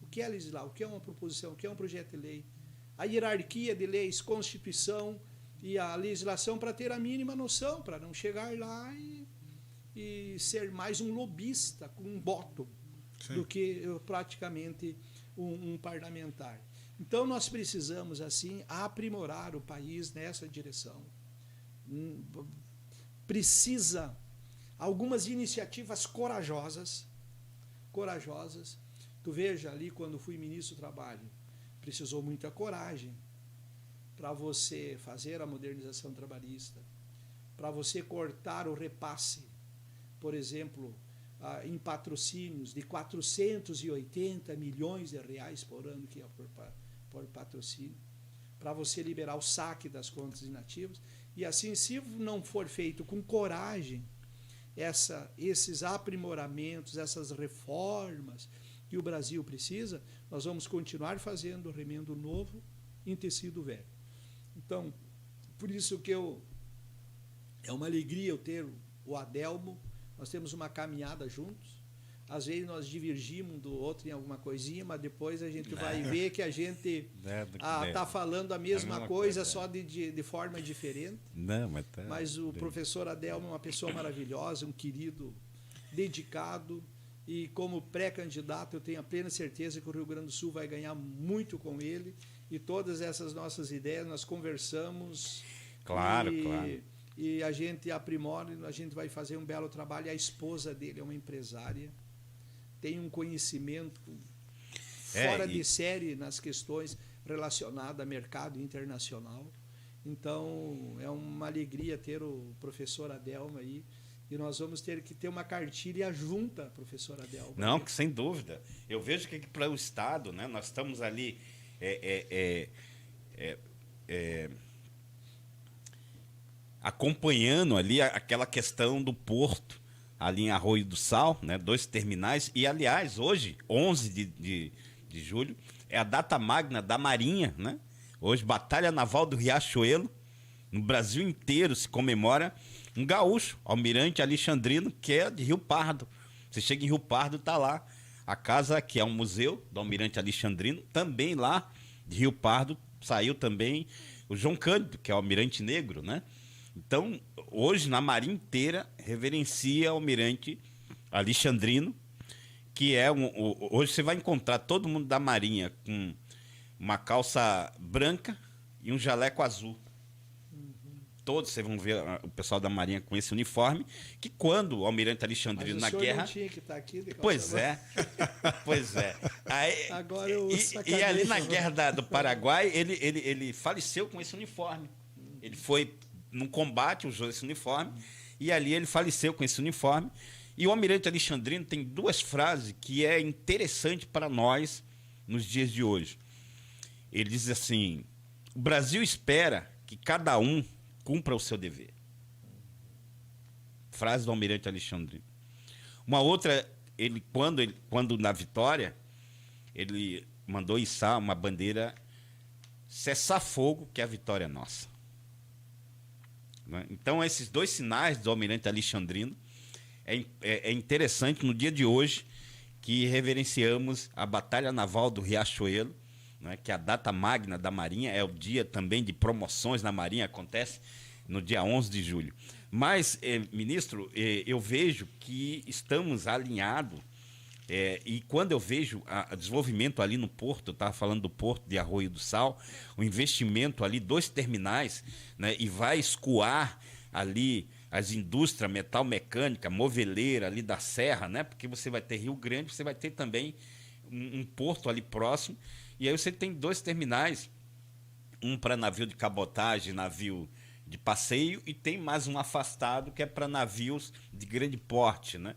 Speaker 7: O que é legislar, o que é uma proposição, o que é um projeto de lei, a hierarquia de leis, Constituição e a legislação, para ter a mínima noção, para não chegar lá e ser mais um lobista com um voto do que praticamente um parlamentar. Então, nós precisamos, assim, aprimorar o país nessa direção. Precisa algumas iniciativas corajosas. Tu veja ali, quando fui ministro do Trabalho, precisou muita coragem para você fazer a modernização trabalhista, para você cortar o repasse, por exemplo, em patrocínios de 480 milhões de reais por ano, que é por patrocínio, para você liberar o saque das contas inativas. E assim, se não for feito com coragem, esses aprimoramentos, essas reformas que o Brasil precisa, nós vamos continuar fazendo remendo novo em tecido velho. Então, por isso que é uma alegria eu ter o Adelmo. Nós temos uma caminhada juntos. Às vezes nós divergimos um do outro em alguma coisinha, mas depois a gente vai ver que a gente está falando a mesma coisa, só de forma diferente.
Speaker 1: Não,
Speaker 7: mas o professor Adelmo é uma pessoa maravilhosa, um querido, dedicado, e como pré-candidato eu tenho a plena certeza que o Rio Grande do Sul vai ganhar muito com ele, e todas essas nossas ideias nós conversamos.
Speaker 1: Claro.
Speaker 7: E a gente aprimora, a gente vai fazer um belo trabalho. A esposa dele é uma empresária, tem um conhecimento fora de série nas questões relacionadas a mercado internacional. Então, é uma alegria ter o professor Adelmo aí, e nós vamos ter que ter uma cartilha junta, professor Adelmo.
Speaker 1: Não, que sem dúvida. Eu vejo que para o Estado, né, nós estamos ali acompanhando ali aquela questão do porto, ali em Arroio do Sal, né, 2 terminais, e aliás, hoje, 11 de julho, é a data magna da Marinha, né? Hoje, Batalha Naval do Riachuelo, no Brasil inteiro se comemora um gaúcho, Almirante Alexandrino, que é de Rio Pardo. Você chega em Rio Pardo, tá lá a casa, que é um museu do Almirante Alexandrino, também lá de Rio Pardo, saiu também o João Cândido, que é o Almirante Negro, né? Então, hoje, na Marinha inteira, reverencia o Almirante Alexandrino, que é hoje você vai encontrar todo mundo da Marinha com uma calça branca e um jaleco azul. Todos vocês vão ver o pessoal da Marinha com esse uniforme, que quando o Almirante Alexandrino na guerra...
Speaker 7: Não tinha que estar aqui de calça
Speaker 1: Pois é. Aí,
Speaker 7: agora
Speaker 1: e ali na guerra do Paraguai, ele faleceu com esse uniforme. Ele foi num combate, usou esse uniforme, e ali ele faleceu com esse uniforme. E o Almirante Alexandrino tem 2 frases que é interessante para nós nos dias de hoje. Ele diz assim: o Brasil espera que cada um cumpra o seu dever. Frase do Almirante Alexandrino. Uma outra, quando na vitória, ele mandou içar uma bandeira, cessar fogo, que a vitória é nossa. Então, esses 2 sinais do Almirante Alexandrino é interessante no dia de hoje, que reverenciamos a Batalha Naval do Riachuelo, né, que é a data magna da Marinha, é o dia também de promoções na Marinha, acontece no dia 11 de julho. Mas, ministro, eu vejo que estamos alinhados, e quando eu vejo o desenvolvimento ali no porto, eu estava falando do porto de Arroio do Sal, o investimento ali, 2 terminais, né, e vai escoar ali as indústrias metal mecânica, moveleira ali da Serra, né, porque você vai ter Rio Grande, você vai ter também um porto ali próximo, e aí você tem 2 terminais, um para navio de cabotagem, navio de passeio e tem mais um afastado que é para navios de grande porte, né?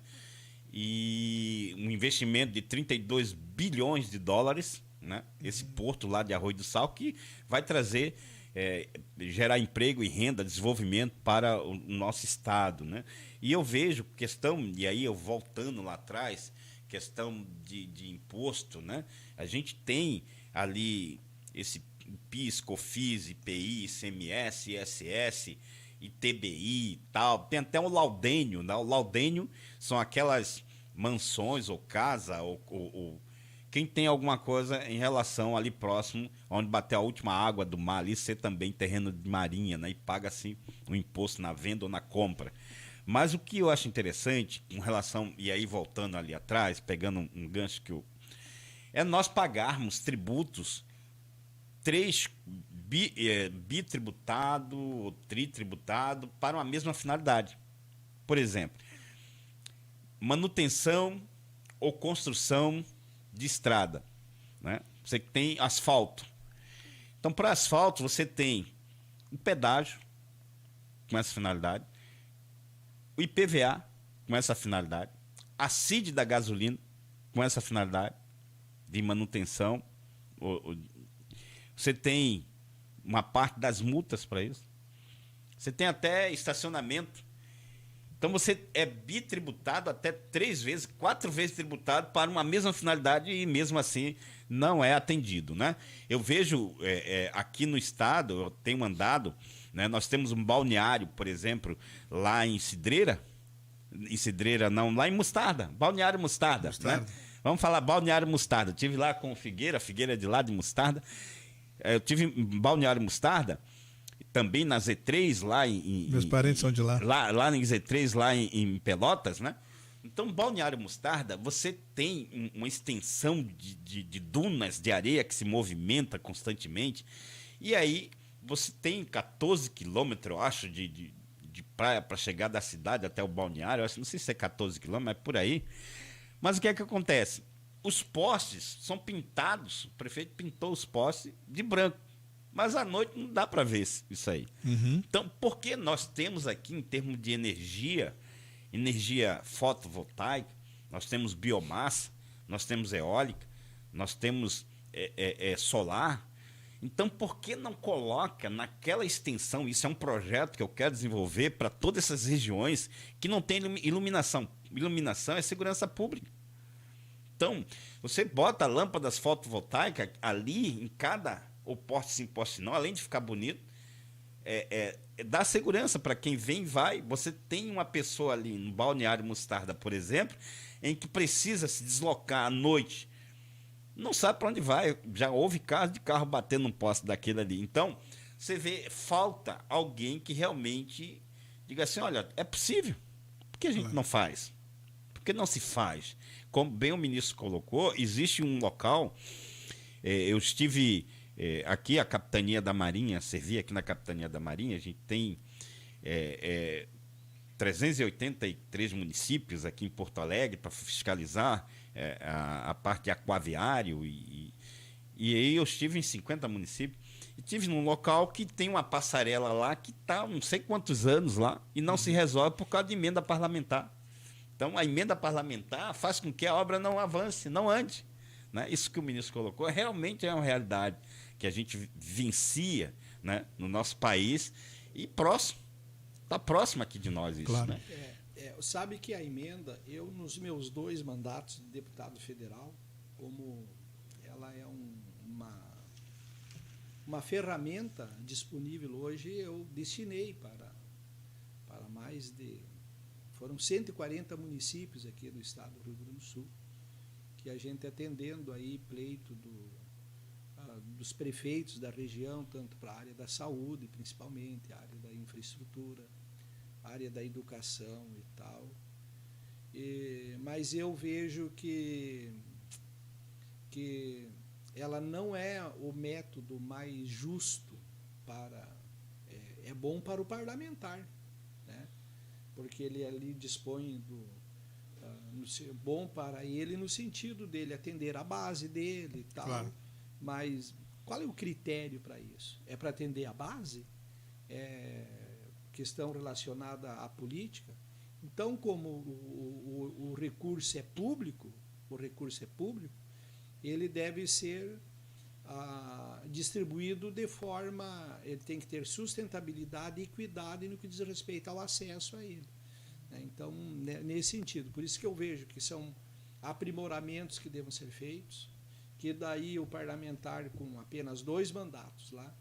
Speaker 1: E um investimento de 32 bilhões de dólares, né? Esse porto lá de Arroio do Sal, que vai trazer, gerar emprego e renda, desenvolvimento para o nosso estado, né? E eu vejo questão, e aí eu voltando lá atrás, questão de imposto, né? A gente tem ali esse PIS, COFINS, IPI, ICMS, ISS, ITBI e tal. Tem até o laudênio, né? O laudênio são aquelas mansões ou casa ou quem tem alguma coisa em relação ali próximo, onde bater a última água do mar, ali ser também terreno de marinha, né? E paga assim o imposto na venda ou na compra. Mas o que eu acho interessante, com relação, e aí voltando ali atrás, pegando um gancho é nós pagarmos tributos bitributado ou tritributado para uma mesma finalidade. Por exemplo, manutenção ou construção de estrada, né? Você tem asfalto. Então, para asfalto, você tem o pedágio com essa finalidade, o IPVA com essa finalidade, a CID da gasolina com essa finalidade de manutenção. Você tem uma parte das multas para isso. Você tem até estacionamento. Então você é bitributado até 3 vezes, 4 vezes tributado para uma mesma finalidade e mesmo assim não é atendido, né? Eu vejo aqui no estado, eu tenho andado, né? Nós temos um balneário, por exemplo, lá em Cidreira não, lá em Mostarda, Balneário Mostarda. Né? Vamos falar Balneário Mostarda. Eu tive lá com o Figueira de lá de Mostarda. Eu tive em Balneário Mostarda, também na Z3, lá em...
Speaker 2: Meus parentes são de lá.
Speaker 1: Lá em Z3, lá em Pelotas, né? Então, Balneário Mostarda, você tem uma extensão de dunas de areia que se movimenta constantemente. E aí, você tem 14 quilômetros, eu acho, de praia para chegar da cidade até o balneário. Eu acho, não sei se é 14 quilômetros, mas por aí. Mas o que é que acontece? Os postes são pintados, o prefeito pintou os postes de branco. Mas à noite não dá para ver isso aí.
Speaker 2: Uhum.
Speaker 1: Então, por que nós temos aqui, em termos de energia fotovoltaica, nós temos biomassa, nós temos eólica, nós temos solar. Então, por que não coloca naquela extensão, isso é um projeto que eu quero desenvolver para todas essas regiões que não tem iluminação. Iluminação é segurança pública. Então, você bota lâmpadas fotovoltaicas ali em cada ou poste sim, poste não, além de ficar bonito, dá segurança para quem vem e vai. Você tem uma pessoa ali no Balneário Mostarda, por exemplo, em que precisa se deslocar à noite, não sabe para onde vai, já houve caso de carro batendo num poste daquele ali. Então, você vê, falta alguém que realmente diga assim, olha, é possível, por que a gente não faz? Por que não se faz? Como bem o ministro colocou, existe um local, eu estive... aqui a Capitania da Marinha, servi aqui na Capitania da Marinha, a gente tem 383 municípios aqui em Porto Alegre para fiscalizar a parte de aquaviário e aí eu estive em 50 municípios e estive num local que tem uma passarela lá que está não sei quantos anos lá e não se resolve por causa de emenda parlamentar. Então a emenda parlamentar faz com que a obra não avance, não ande. Né? Isso que o ministro colocou realmente é uma realidade que a gente vivencia, né, no nosso país e está próximo aqui de nós isso.
Speaker 2: Claro.
Speaker 1: Né?
Speaker 7: Sabe que a emenda, eu nos meus 2 mandatos de deputado federal, como ela é uma ferramenta disponível hoje, eu destinei para mais de... Foram 140 municípios aqui do estado do Rio Grande do Sul, que a gente atendendo aí pleito dos prefeitos da região, tanto para a área da saúde, principalmente, a área da infraestrutura, a área da educação e tal. Mas eu vejo que ela não é o método mais justo para... É bom para o parlamentar, né? Porque ele ali dispõe bom para ele no sentido dele atender a base dele e tal.
Speaker 2: Claro.
Speaker 7: Mas qual é o critério para isso? É para atender a base? questão relacionada à política. Então, como o recurso é público, ele deve ser distribuído de forma, ele tem que ter sustentabilidade e equidade no que diz respeito ao acesso a ele. Então, nesse sentido, por isso que eu vejo que são aprimoramentos que devem ser feitos, que daí o parlamentar com apenas 2 mandatos lá,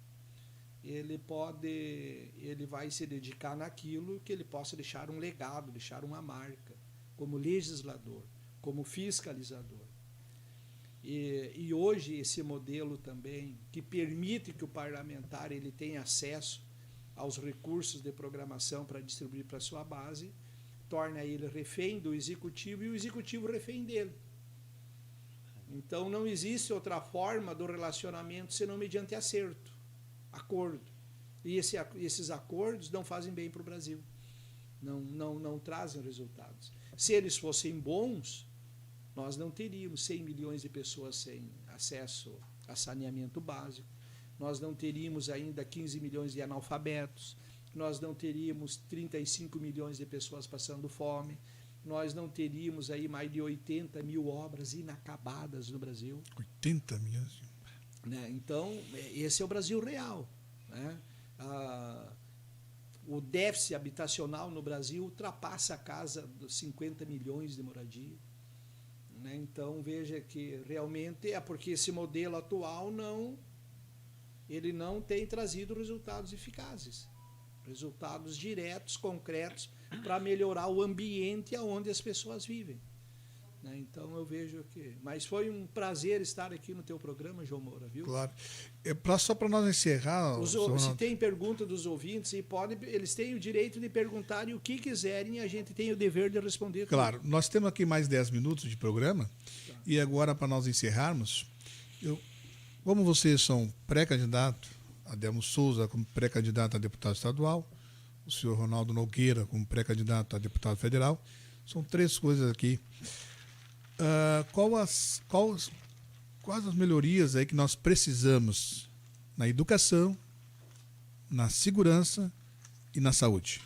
Speaker 7: ele vai se dedicar naquilo que ele possa deixar um legado, deixar uma marca, como legislador, como fiscalizador. E hoje esse modelo também, que permite que o parlamentar ele tenha acesso aos recursos de programação para distribuir para a sua base, torna ele refém do executivo e o executivo refém dele. Então não existe outra forma do relacionamento senão mediante acordo. E esses acordos não fazem bem para o Brasil, não trazem resultados. Se eles fossem bons, nós não teríamos 100 milhões de pessoas sem acesso a saneamento básico, nós não teríamos ainda 15 milhões de analfabetos, nós não teríamos 35 milhões de pessoas passando fome, nós não teríamos aí mais de 80 mil obras inacabadas no Brasil.
Speaker 2: 80 milhões?
Speaker 7: Então, esse é o Brasil real. O déficit habitacional no Brasil ultrapassa a casa dos 50 milhões de moradia. Então, veja que realmente é porque esse modelo atual ele não tem trazido resultados eficazes, resultados diretos, concretos, para melhorar o ambiente onde as pessoas vivem. Então, eu vejo que... Mas foi um prazer estar aqui no teu programa, João Moura, viu?
Speaker 2: Claro. Só para nós encerrar...
Speaker 7: Se tem pergunta dos ouvintes, eles têm o direito de perguntarem o que quiserem e a gente tem o dever de responder.
Speaker 2: Claro. Nós temos aqui mais 10 minutos de programa. Tá. E agora, para nós encerrarmos, como vocês são pré-candidato, Adelmo Souza como pré-candidato a deputado estadual, o senhor Ronaldo Nogueira como pré-candidato a deputado federal, são 3 coisas aqui. Quais as melhorias aí que nós precisamos na educação, na segurança e na saúde?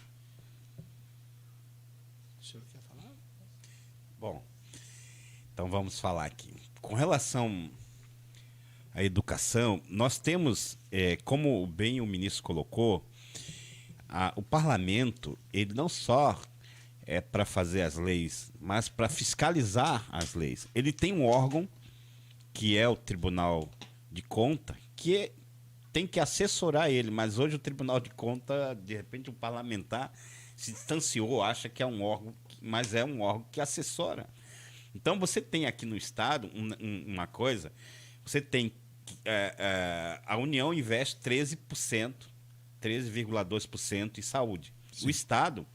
Speaker 7: O senhor quer falar?
Speaker 1: Bom, então vamos falar aqui. Com relação à educação, nós temos, como bem o ministro colocou, o parlamento, ele não só é para fazer as leis, mas para fiscalizar as leis. Ele tem um órgão, que é o Tribunal de Contas, que tem que assessorar ele, mas hoje o Tribunal de Contas, de repente, o parlamentar se distanciou, acha que é um órgão, mas é um órgão que assessora. Então, você tem aqui no Estado uma coisa, você tem a União investe 13,2% em saúde. Sim. O Estado,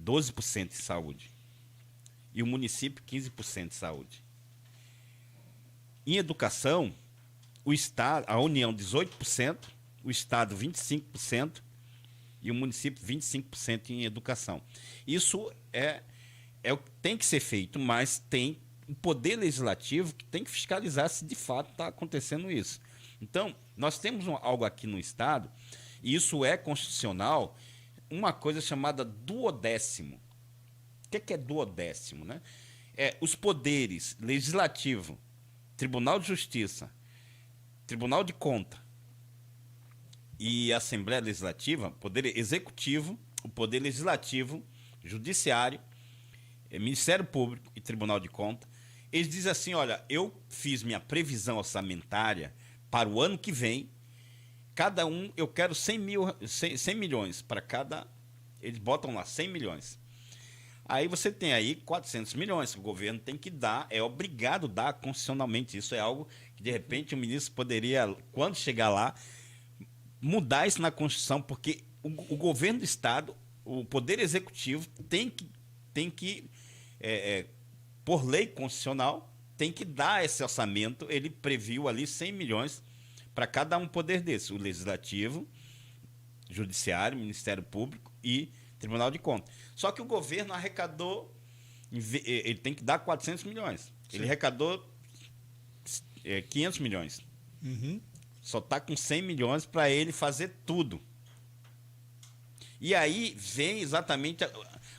Speaker 1: 12% em saúde. E o município, 15% em saúde. Em educação, o Estado, a União, 18%, o Estado, 25%, e o município, 25% em educação. Isso é o que tem que ser feito, mas tem o poder legislativo que tem que fiscalizar se de fato está acontecendo isso. Então, nós temos algo aqui no Estado, e isso é constitucional, uma coisa chamada duodécimo. O que é duodécimo, né? Os poderes legislativo, Tribunal de Justiça, Tribunal de Contas e Assembleia Legislativa, poder executivo, o poder legislativo, judiciário, Ministério Público e Tribunal de Contas, eles dizem assim, olha, eu fiz minha previsão orçamentária para o ano que vem, cada um, eu quero 100 milhões para cada... Eles botam lá 100 milhões. Aí você tem aí 400 milhões que o governo tem que dar, é obrigado a dar constitucionalmente. Isso é algo que, de repente, o ministro poderia, quando chegar lá, mudar isso na Constituição, porque o governo do Estado, o Poder Executivo, tem que por lei constitucional, tem que dar esse orçamento. Ele previu ali 100 milhões para cada um poder desse, o Legislativo, Judiciário, Ministério Público e Tribunal de Contas. Só que o governo arrecadou, ele tem que dar 400 milhões. Sim. Ele arrecadou 500 milhões. Uhum. Só está com 100 milhões para ele fazer tudo. E aí vem exatamente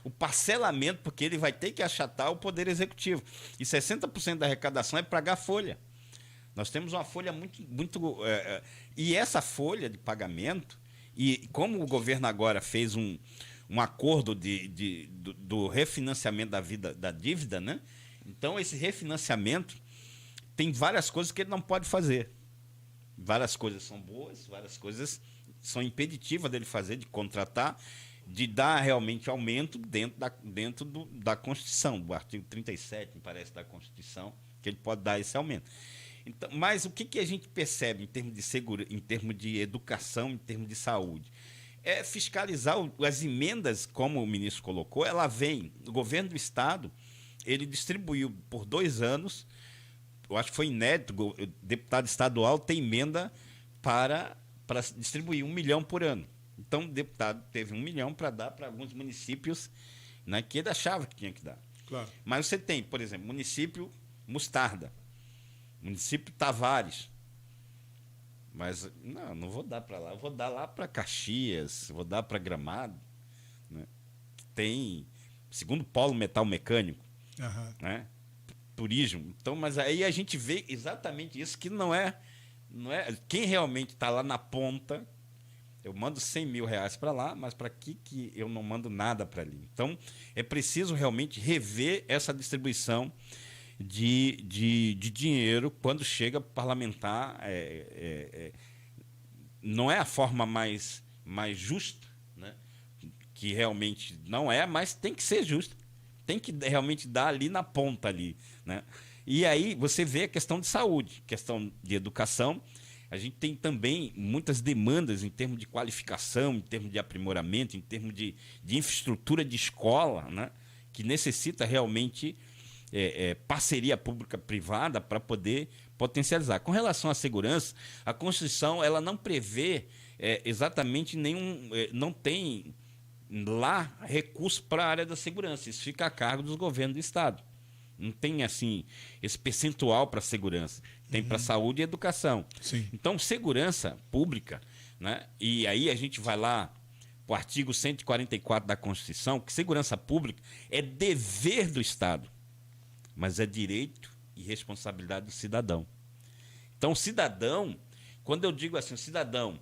Speaker 1: o parcelamento, porque ele vai ter que achatar o Poder Executivo. E 60% da arrecadação é pagar folha. Nós temos uma folha muito e essa folha de pagamento, e como o governo agora fez um acordo do refinanciamento da dívida, né? Então, esse refinanciamento tem várias coisas que ele não pode fazer. Várias coisas são boas, várias coisas são impeditivas dele fazer, de contratar, de dar realmente aumento dentro da Constituição, do artigo 37, me parece, da Constituição, que ele pode dar esse aumento. Então, mas o que a gente percebe em termos de segurança, em termos de educação, em termos de saúde? É fiscalizar as emendas, como o ministro colocou, ela vem, o governo do Estado, ele distribuiu por 2 anos, eu acho que foi inédito, o deputado estadual tem emenda para distribuir 1 milhão por ano. Então, o deputado teve 1 milhão para dar para alguns municípios, né, que ele achava que tinha que dar.
Speaker 2: Claro.
Speaker 1: Mas você tem, por exemplo, município Mostarda, município Tavares. Mas não vou dar para lá, eu vou dar lá para Caxias, vou dar para Gramado, né? Tem segundo polo metal mecânico, né? Turismo. Então, mas aí a gente vê exatamente isso, que não é quem realmente está lá na ponta. Eu mando 100 mil reais para lá, mas para que eu não mando nada para ali? Então, é preciso realmente rever essa distribuição de dinheiro quando chega parlamentar. Não é a forma mais justa, né? Que realmente não é, mas tem que ser justa. Tem que realmente dar ali na ponta ali, né? E aí você vê a questão de saúde, questão de educação. A gente tem também muitas demandas em termos de qualificação, em termos de aprimoramento, em termos de infraestrutura de escola, né? Que necessita realmente parceria pública-privada para poder potencializar. Com relação à segurança, a Constituição ela não prevê exatamente não tem lá recurso para a área da segurança. Isso fica a cargo dos governos do Estado. Não tem assim esse percentual para segurança. Tem para saúde e educação.
Speaker 2: Sim.
Speaker 1: Então, segurança pública, né? E aí a gente vai lá para o artigo 144 da Constituição, que segurança pública é dever do Estado, mas é direito e responsabilidade do cidadão. Então, o cidadão, quando eu digo assim, o cidadão,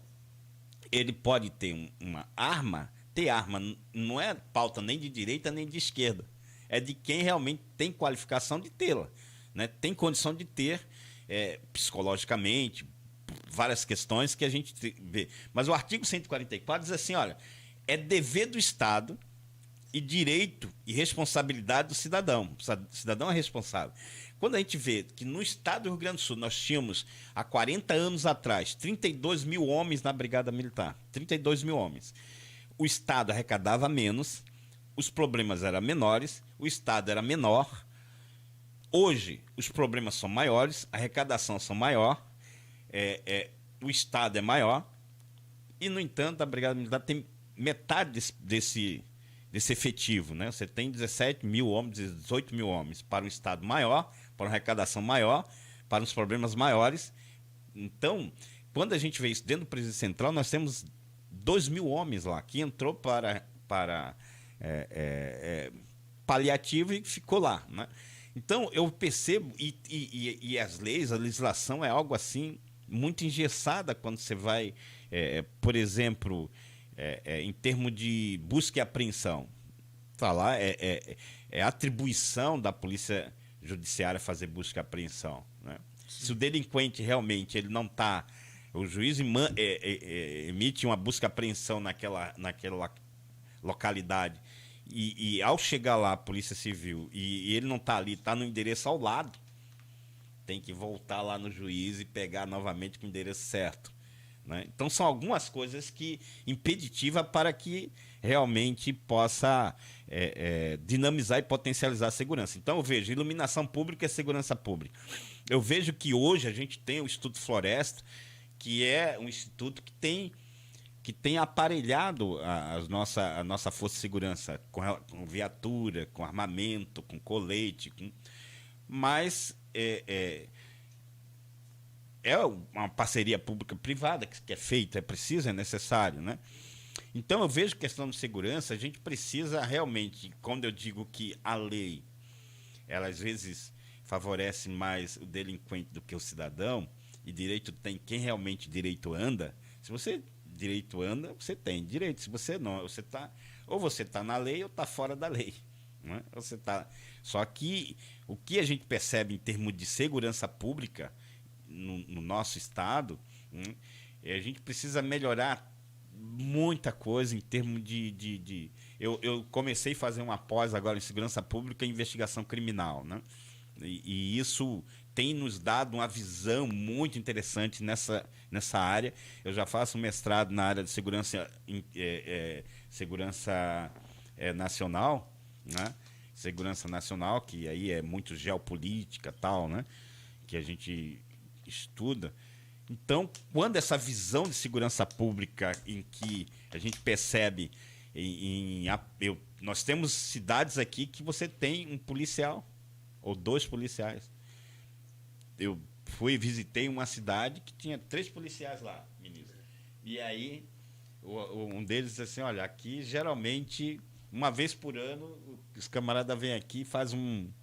Speaker 1: ele pode ter uma arma. Ter arma não é pauta nem de direita nem de esquerda. É de quem realmente tem qualificação de tê-la, né? Tem condição de ter psicologicamente, várias questões que a gente vê. Mas o artigo 144 diz assim, olha, é dever do Estado e direito e responsabilidade do cidadão. O cidadão é responsável. Quando a gente vê que no estado do Rio Grande do Sul nós tínhamos, há 40 anos atrás, 32 mil homens na Brigada Militar, 32 mil homens. O Estado arrecadava menos, os problemas eram menores, o Estado era menor. Hoje, os problemas são maiores, a arrecadação são maior, o Estado é maior, e, no entanto, a Brigada Militar tem metade desse efetivo, né? Você tem 17 mil homens, 18 mil homens para um Estado maior, para uma arrecadação maior, para uns problemas maiores. Então, quando a gente vê isso dentro do Presídio Central, nós temos 2 mil homens lá, que entrou para paliativo e ficou lá, né? Então, eu percebo, e as leis, a legislação é algo assim, muito engessada quando você vai, por exemplo, em termos de busca e apreensão. Tá lá, é atribuição da Polícia Judiciária fazer busca e apreensão, né? Se o delinquente realmente ele não está, o juiz emite uma busca e apreensão naquela localidade e ao chegar lá a Polícia Civil e ele não está ali, está no endereço ao lado, tem que voltar lá no juiz e pegar novamente com o endereço certo, né? Então são algumas coisas que impeditiva para que realmente possa dinamizar e potencializar a segurança. Então eu vejo iluminação pública e segurança pública. Eu vejo que hoje a gente tem o Instituto Floresta, que é um instituto que tem aparelhado a nossa força de segurança com viatura, com armamento, com colete, mas é uma parceria pública-privada que é feita, é preciso, é necessário, né? Então, eu vejo questão de segurança, a gente precisa realmente, quando eu digo que a lei, ela às vezes favorece mais o delinquente do que o cidadão, e direito tem quem realmente direito anda. Se você direito anda, você tem direito. Se você não, você tá na lei ou está fora da lei. Não é? Só que o que a gente percebe em termos de segurança pública no nosso estado, a gente precisa melhorar muita coisa em termos de eu comecei a fazer uma pós agora em segurança pública e investigação criminal, né? E isso tem nos dado uma visão muito interessante nessa área. Eu já faço um mestrado na área de segurança nacional, né? Segurança nacional, que aí é muito geopolítica tal, né? Que a gente estuda. Então, quando essa visão de segurança pública em que a gente percebe nós temos cidades aqui que você tem um policial ou 2 policiais. Eu visitei uma cidade que tinha 3 policiais lá, ministro. E aí, um deles disse assim, olha, aqui geralmente, uma vez por ano, os camaradas vêm aqui e fazem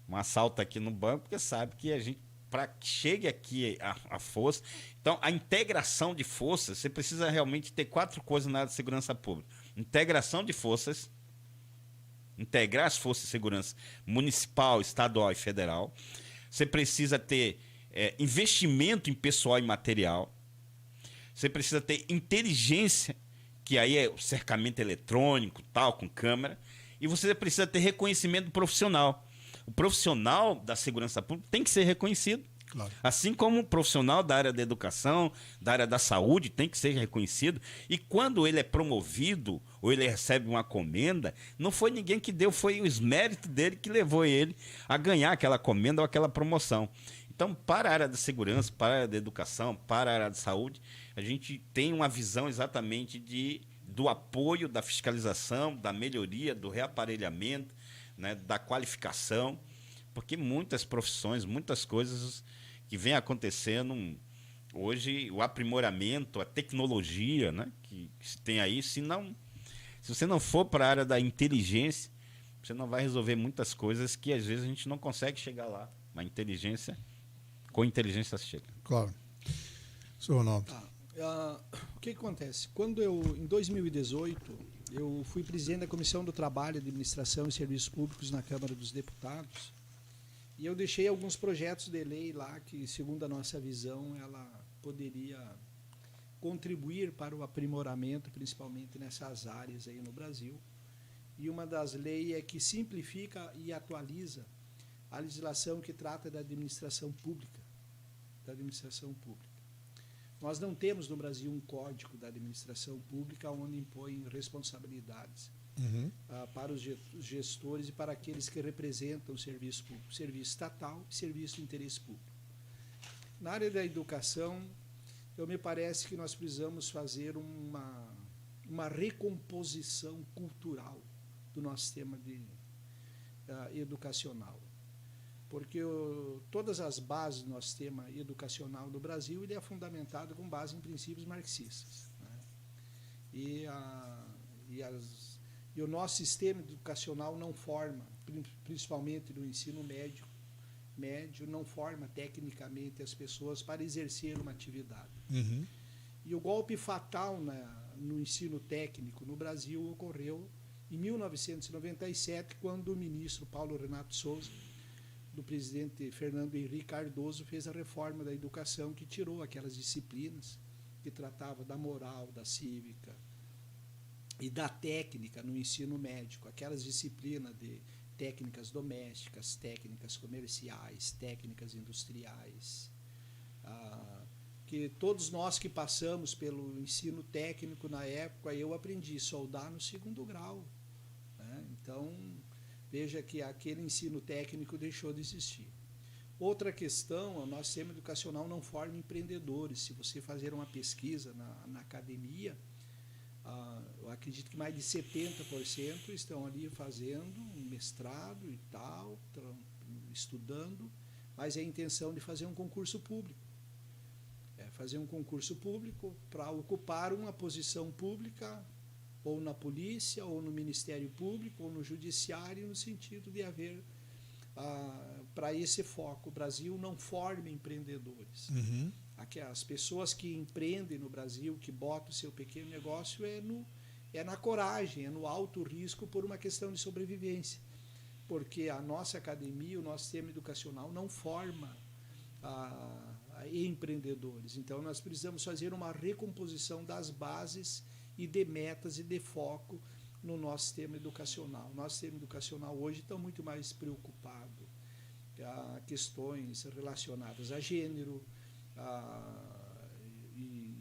Speaker 1: um assalto aqui no banco, porque sabe que a gente, para que chegue aqui a força... Então, a integração de forças, você precisa realmente ter 4 coisas na área de segurança pública. Integração de forças, integrar as forças de segurança municipal, estadual e federal. Você precisa ter investimento em pessoal e material. Você precisa ter inteligência, que aí é o cercamento eletrônico, tal, com câmera. E você precisa ter reconhecimento profissional. O profissional da segurança pública tem que ser reconhecido. Claro. Assim como o profissional da área da educação, da área da saúde, tem que ser reconhecido. E quando ele é promovido ou ele recebe uma comenda, não foi ninguém que deu, foi os méritos dele que levou ele a ganhar aquela comenda ou aquela promoção. Então, para a área da segurança, para a área da educação, para a área da saúde, a gente tem uma visão exatamente do apoio, da fiscalização, da melhoria, do reaparelhamento, né, da qualificação, porque muitas profissões, muitas coisas que vem acontecendo hoje, o aprimoramento, a tecnologia, né, que se tem aí, se você não for para a área da inteligência, você não vai resolver muitas coisas que às vezes a gente não consegue chegar lá. Mas com inteligência se chega.
Speaker 2: Claro. Senhor Ronaldo.
Speaker 7: O que acontece? Quando em 2018, eu fui presidente da Comissão do Trabalho, Administração e Serviços Públicos na Câmara dos Deputados, e eu deixei alguns projetos de lei lá que, segundo a nossa visão, ela poderia contribuir para o aprimoramento, principalmente nessas áreas aí no Brasil. E uma das leis é que simplifica e atualiza a legislação que trata da administração pública. Nós não temos no Brasil um código da administração pública onde impõe responsabilidades para os gestores e para aqueles que representam o serviço público, serviço estatal e serviço de interesse público. Na área da educação, me parece que nós precisamos fazer uma recomposição cultural do nosso sistema educacional. Porque todas as bases do nosso sistema educacional do Brasil ele é fundamentado com base em princípios marxistas, né? E o nosso sistema educacional não forma, principalmente no ensino médio, não forma tecnicamente as pessoas para exercer uma atividade. E o golpe fatal no ensino técnico no Brasil ocorreu em 1997, quando o ministro Paulo Renato Souza, do presidente Fernando Henrique Cardoso, fez a reforma da educação que tirou aquelas disciplinas que tratavam da moral, da cívica e da técnica no ensino médico, aquelas disciplinas de técnicas domésticas, técnicas comerciais, técnicas industriais, que todos nós que passamos pelo ensino técnico na época, eu aprendi a soldar no 2º grau, né? Então, veja que aquele ensino técnico deixou de existir. Outra questão, o nosso sistema educacional não forma empreendedores. Se você fazer uma pesquisa na academia, eu acredito que mais de 70% estão ali fazendo um mestrado e tal, estudando, mas é a intenção de fazer um concurso público. Fazer um concurso público para ocupar uma posição pública ou na polícia, ou no Ministério Público, ou no Judiciário, no sentido de haver, para esse foco. O Brasil não forma empreendedores.
Speaker 2: Uhum.
Speaker 7: As pessoas que empreendem no Brasil, que botam o seu pequeno negócio, é na coragem, é no alto risco por uma questão de sobrevivência. Porque a nossa academia, o nosso sistema educacional não forma empreendedores. Então, nós precisamos fazer uma recomposição das bases e de metas e de foco no nosso sistema educacional. Nosso sistema educacional hoje está muito mais preocupado a questões relacionadas a gênero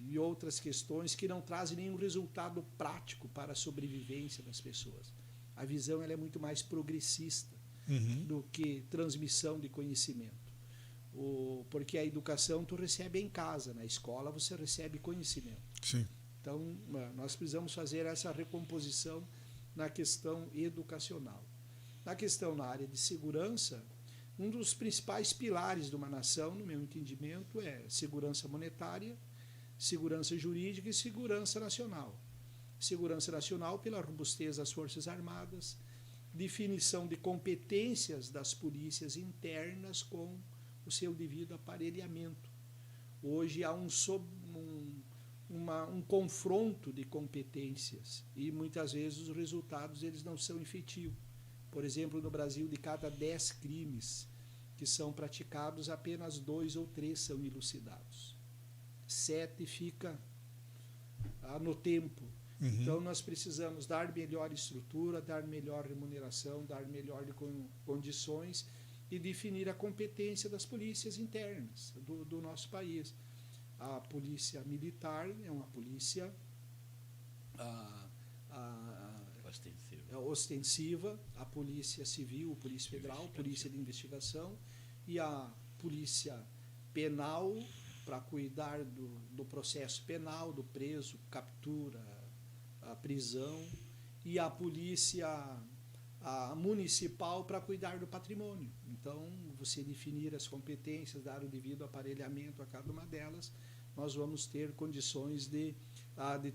Speaker 7: e outras questões que não trazem nenhum resultado prático para a sobrevivência das pessoas. A visão ela é muito mais progressista do que transmissão de conhecimento. Porque a educação tu recebe em casa, na escola você recebe conhecimento.
Speaker 2: Sim.
Speaker 7: Então, nós precisamos fazer essa recomposição na questão educacional. Na área de segurança, um dos principais pilares de uma nação, no meu entendimento, é segurança monetária, segurança jurídica e segurança nacional. Segurança nacional pela robustez das Forças Armadas, definição de competências das polícias internas com o seu devido aparelhamento. Hoje há um confronto de competências e muitas vezes os resultados eles não são efetivos. Por exemplo, no Brasil, de cada 10 crimes que são praticados, apenas 2 ou 3 são elucidados. 7 fica no tempo. Então, nós precisamos dar melhor estrutura, dar melhor remuneração, dar melhor condições e definir a competência das polícias internas do nosso país. A polícia militar é uma polícia ostensiva, a polícia civil, a polícia federal, a polícia de investigação e a polícia penal para cuidar do processo penal, do preso, captura, a prisão, e a polícia municipal para cuidar do patrimônio. Então, você definir as competências, dar o devido aparelhamento a cada uma delas, nós vamos ter condições de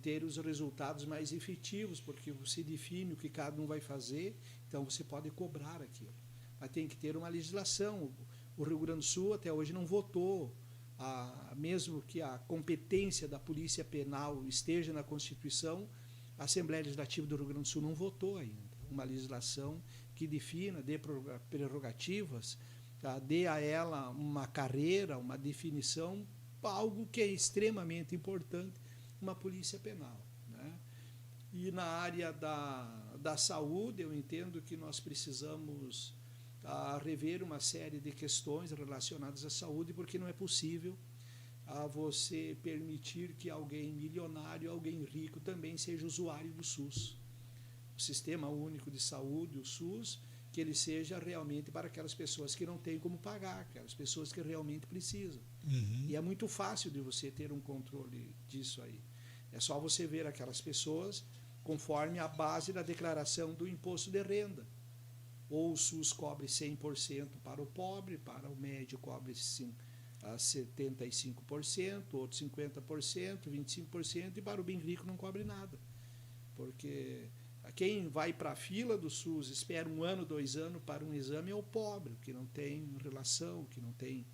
Speaker 7: ter os resultados mais efetivos, porque você define o que cada um vai fazer, então você pode cobrar aquilo. Mas tem que ter uma legislação. O Rio Grande do Sul até hoje não votou, mesmo que a competência da Polícia Penal esteja na Constituição, a Assembleia Legislativa do Rio Grande do Sul não votou ainda uma legislação que defina, dê prerrogativas, dê a ela uma carreira, uma definição, algo que é extremamente importante, uma polícia penal, né? E na área da saúde, eu entendo que nós precisamos rever uma série de questões relacionadas à saúde, porque não é possível você permitir que alguém milionário, alguém rico também seja usuário do SUS. O Sistema Único de Saúde, o SUS, que ele seja realmente para aquelas pessoas que não têm como pagar, aquelas pessoas que realmente precisam. E é muito fácil de você ter um controle disso aí. É só você ver aquelas pessoas conforme a base da declaração do imposto de renda. Ou o SUS cobre 100% para o pobre, para o médio cobre 75%, outro 50%, 25%, e para o bem rico não cobre nada. Porque quem vai para a fila do SUS, espera 1 ano, 2 anos para um exame, é o pobre, que não tem relação, que não tem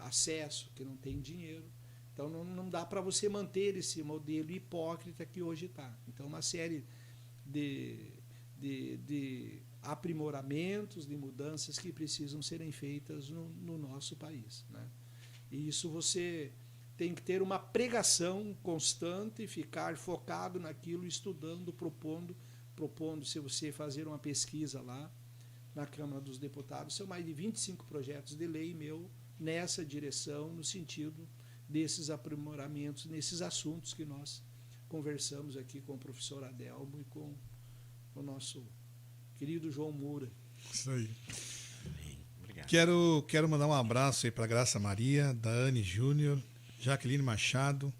Speaker 7: acesso, que não tem dinheiro. Então não dá para você manter esse modelo hipócrita que hoje está. Então uma série de aprimoramentos, de mudanças que precisam serem feitas no nosso país, né? E isso você tem que ter uma pregação constante, ficar focado naquilo, estudando, propondo. Se você fazer uma pesquisa lá na Câmara dos Deputados, são mais de 25 projetos de lei meu nessa direção, no sentido desses aprimoramentos, nesses assuntos que nós conversamos aqui com o professor Adelmo e com o nosso querido João Moura.
Speaker 2: Isso aí.
Speaker 1: Obrigado.
Speaker 2: Quero mandar um abraço aí para Graça Maria, Dani Júnior, Jaqueline Machado,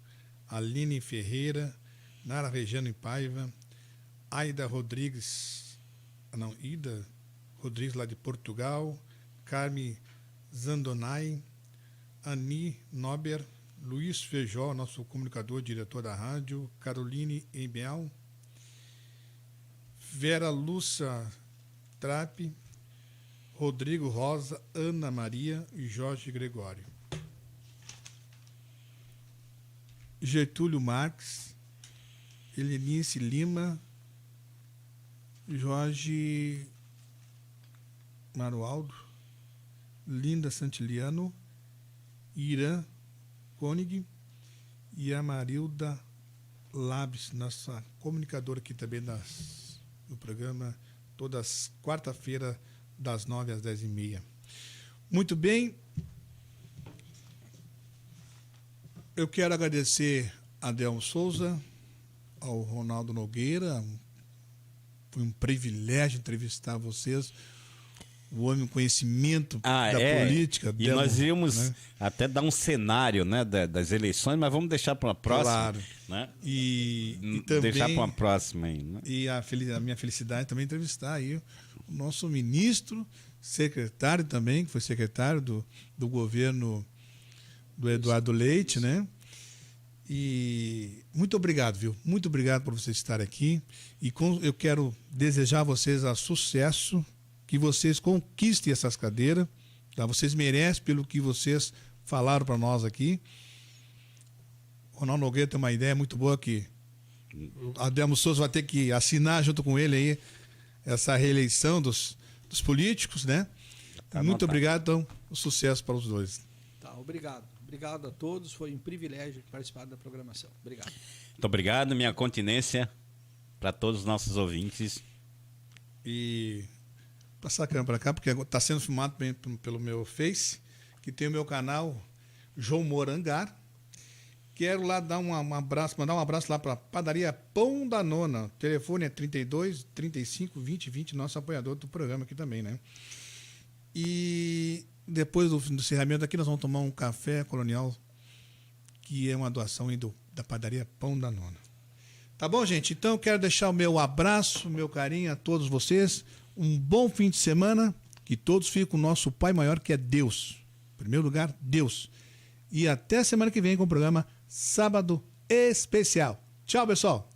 Speaker 2: Aline Ferreira, Nara Regiano Paiva, Ida Rodrigues lá de Portugal, Carme Zandonai, Ani Nober, Luiz Feijó, nosso comunicador, diretor da rádio, Caroline Embel, Vera Lúcia Trape, Rodrigo Rosa, Ana Maria e Jorge Gregório. Getúlio Marques, Helenice Lima, Jorge Marualdo, Linda Santiliano, Irã Koenig e a Marilda Labs, nossa comunicadora aqui também no programa, todas quarta-feira, das 9 às 10h30. Muito bem. Eu quero agradecer a Adelmo Souza, ao Ronaldo Nogueira. Foi um privilégio entrevistar vocês. O homem, conhecimento da política.
Speaker 1: E nós íamos até dar um cenário, né, das eleições, mas vamos deixar para uma próxima. Claro. Né?
Speaker 2: E também,
Speaker 1: deixar para uma próxima aí. Né?
Speaker 2: E a minha felicidade também entrevistar aí o nosso ministro, secretário também, que foi secretário do governo do Eduardo Leite, né? E muito obrigado, viu? Muito obrigado por você estar aqui. E eu quero desejar a vocês sucesso, que vocês conquistem essas cadeiras, tá? Vocês merecem pelo que vocês falaram para nós aqui. O Ronaldo Nogueira tem uma ideia muito boa que a Adelmo Souza vai ter que assinar junto com ele aí essa reeleição dos políticos, né? Tá, muito obrigado, então, sucesso para os dois.
Speaker 7: Tá, obrigado. Obrigado a todos, foi um privilégio participar da programação. Obrigado.
Speaker 1: Muito obrigado, minha continência para todos os nossos ouvintes.
Speaker 2: E passar a câmera para cá, porque está sendo filmado pelo meu Face, que tem o meu canal João Morangar. Quero lá dar mandar um abraço lá para a Padaria Pão da Nona. O telefone é 32 35 20 20, nosso apoiador do programa aqui também, né? E depois do encerramento aqui, nós vamos tomar um café colonial, que é uma doação aí da Padaria Pão da Nona. Tá bom, gente? Então eu quero deixar o meu abraço, o meu carinho a todos vocês. Um bom fim de semana. Que todos fiquem com o nosso Pai Maior, que é Deus. Em primeiro lugar, Deus. E até semana que vem com o programa Sábado Especial. Tchau, pessoal.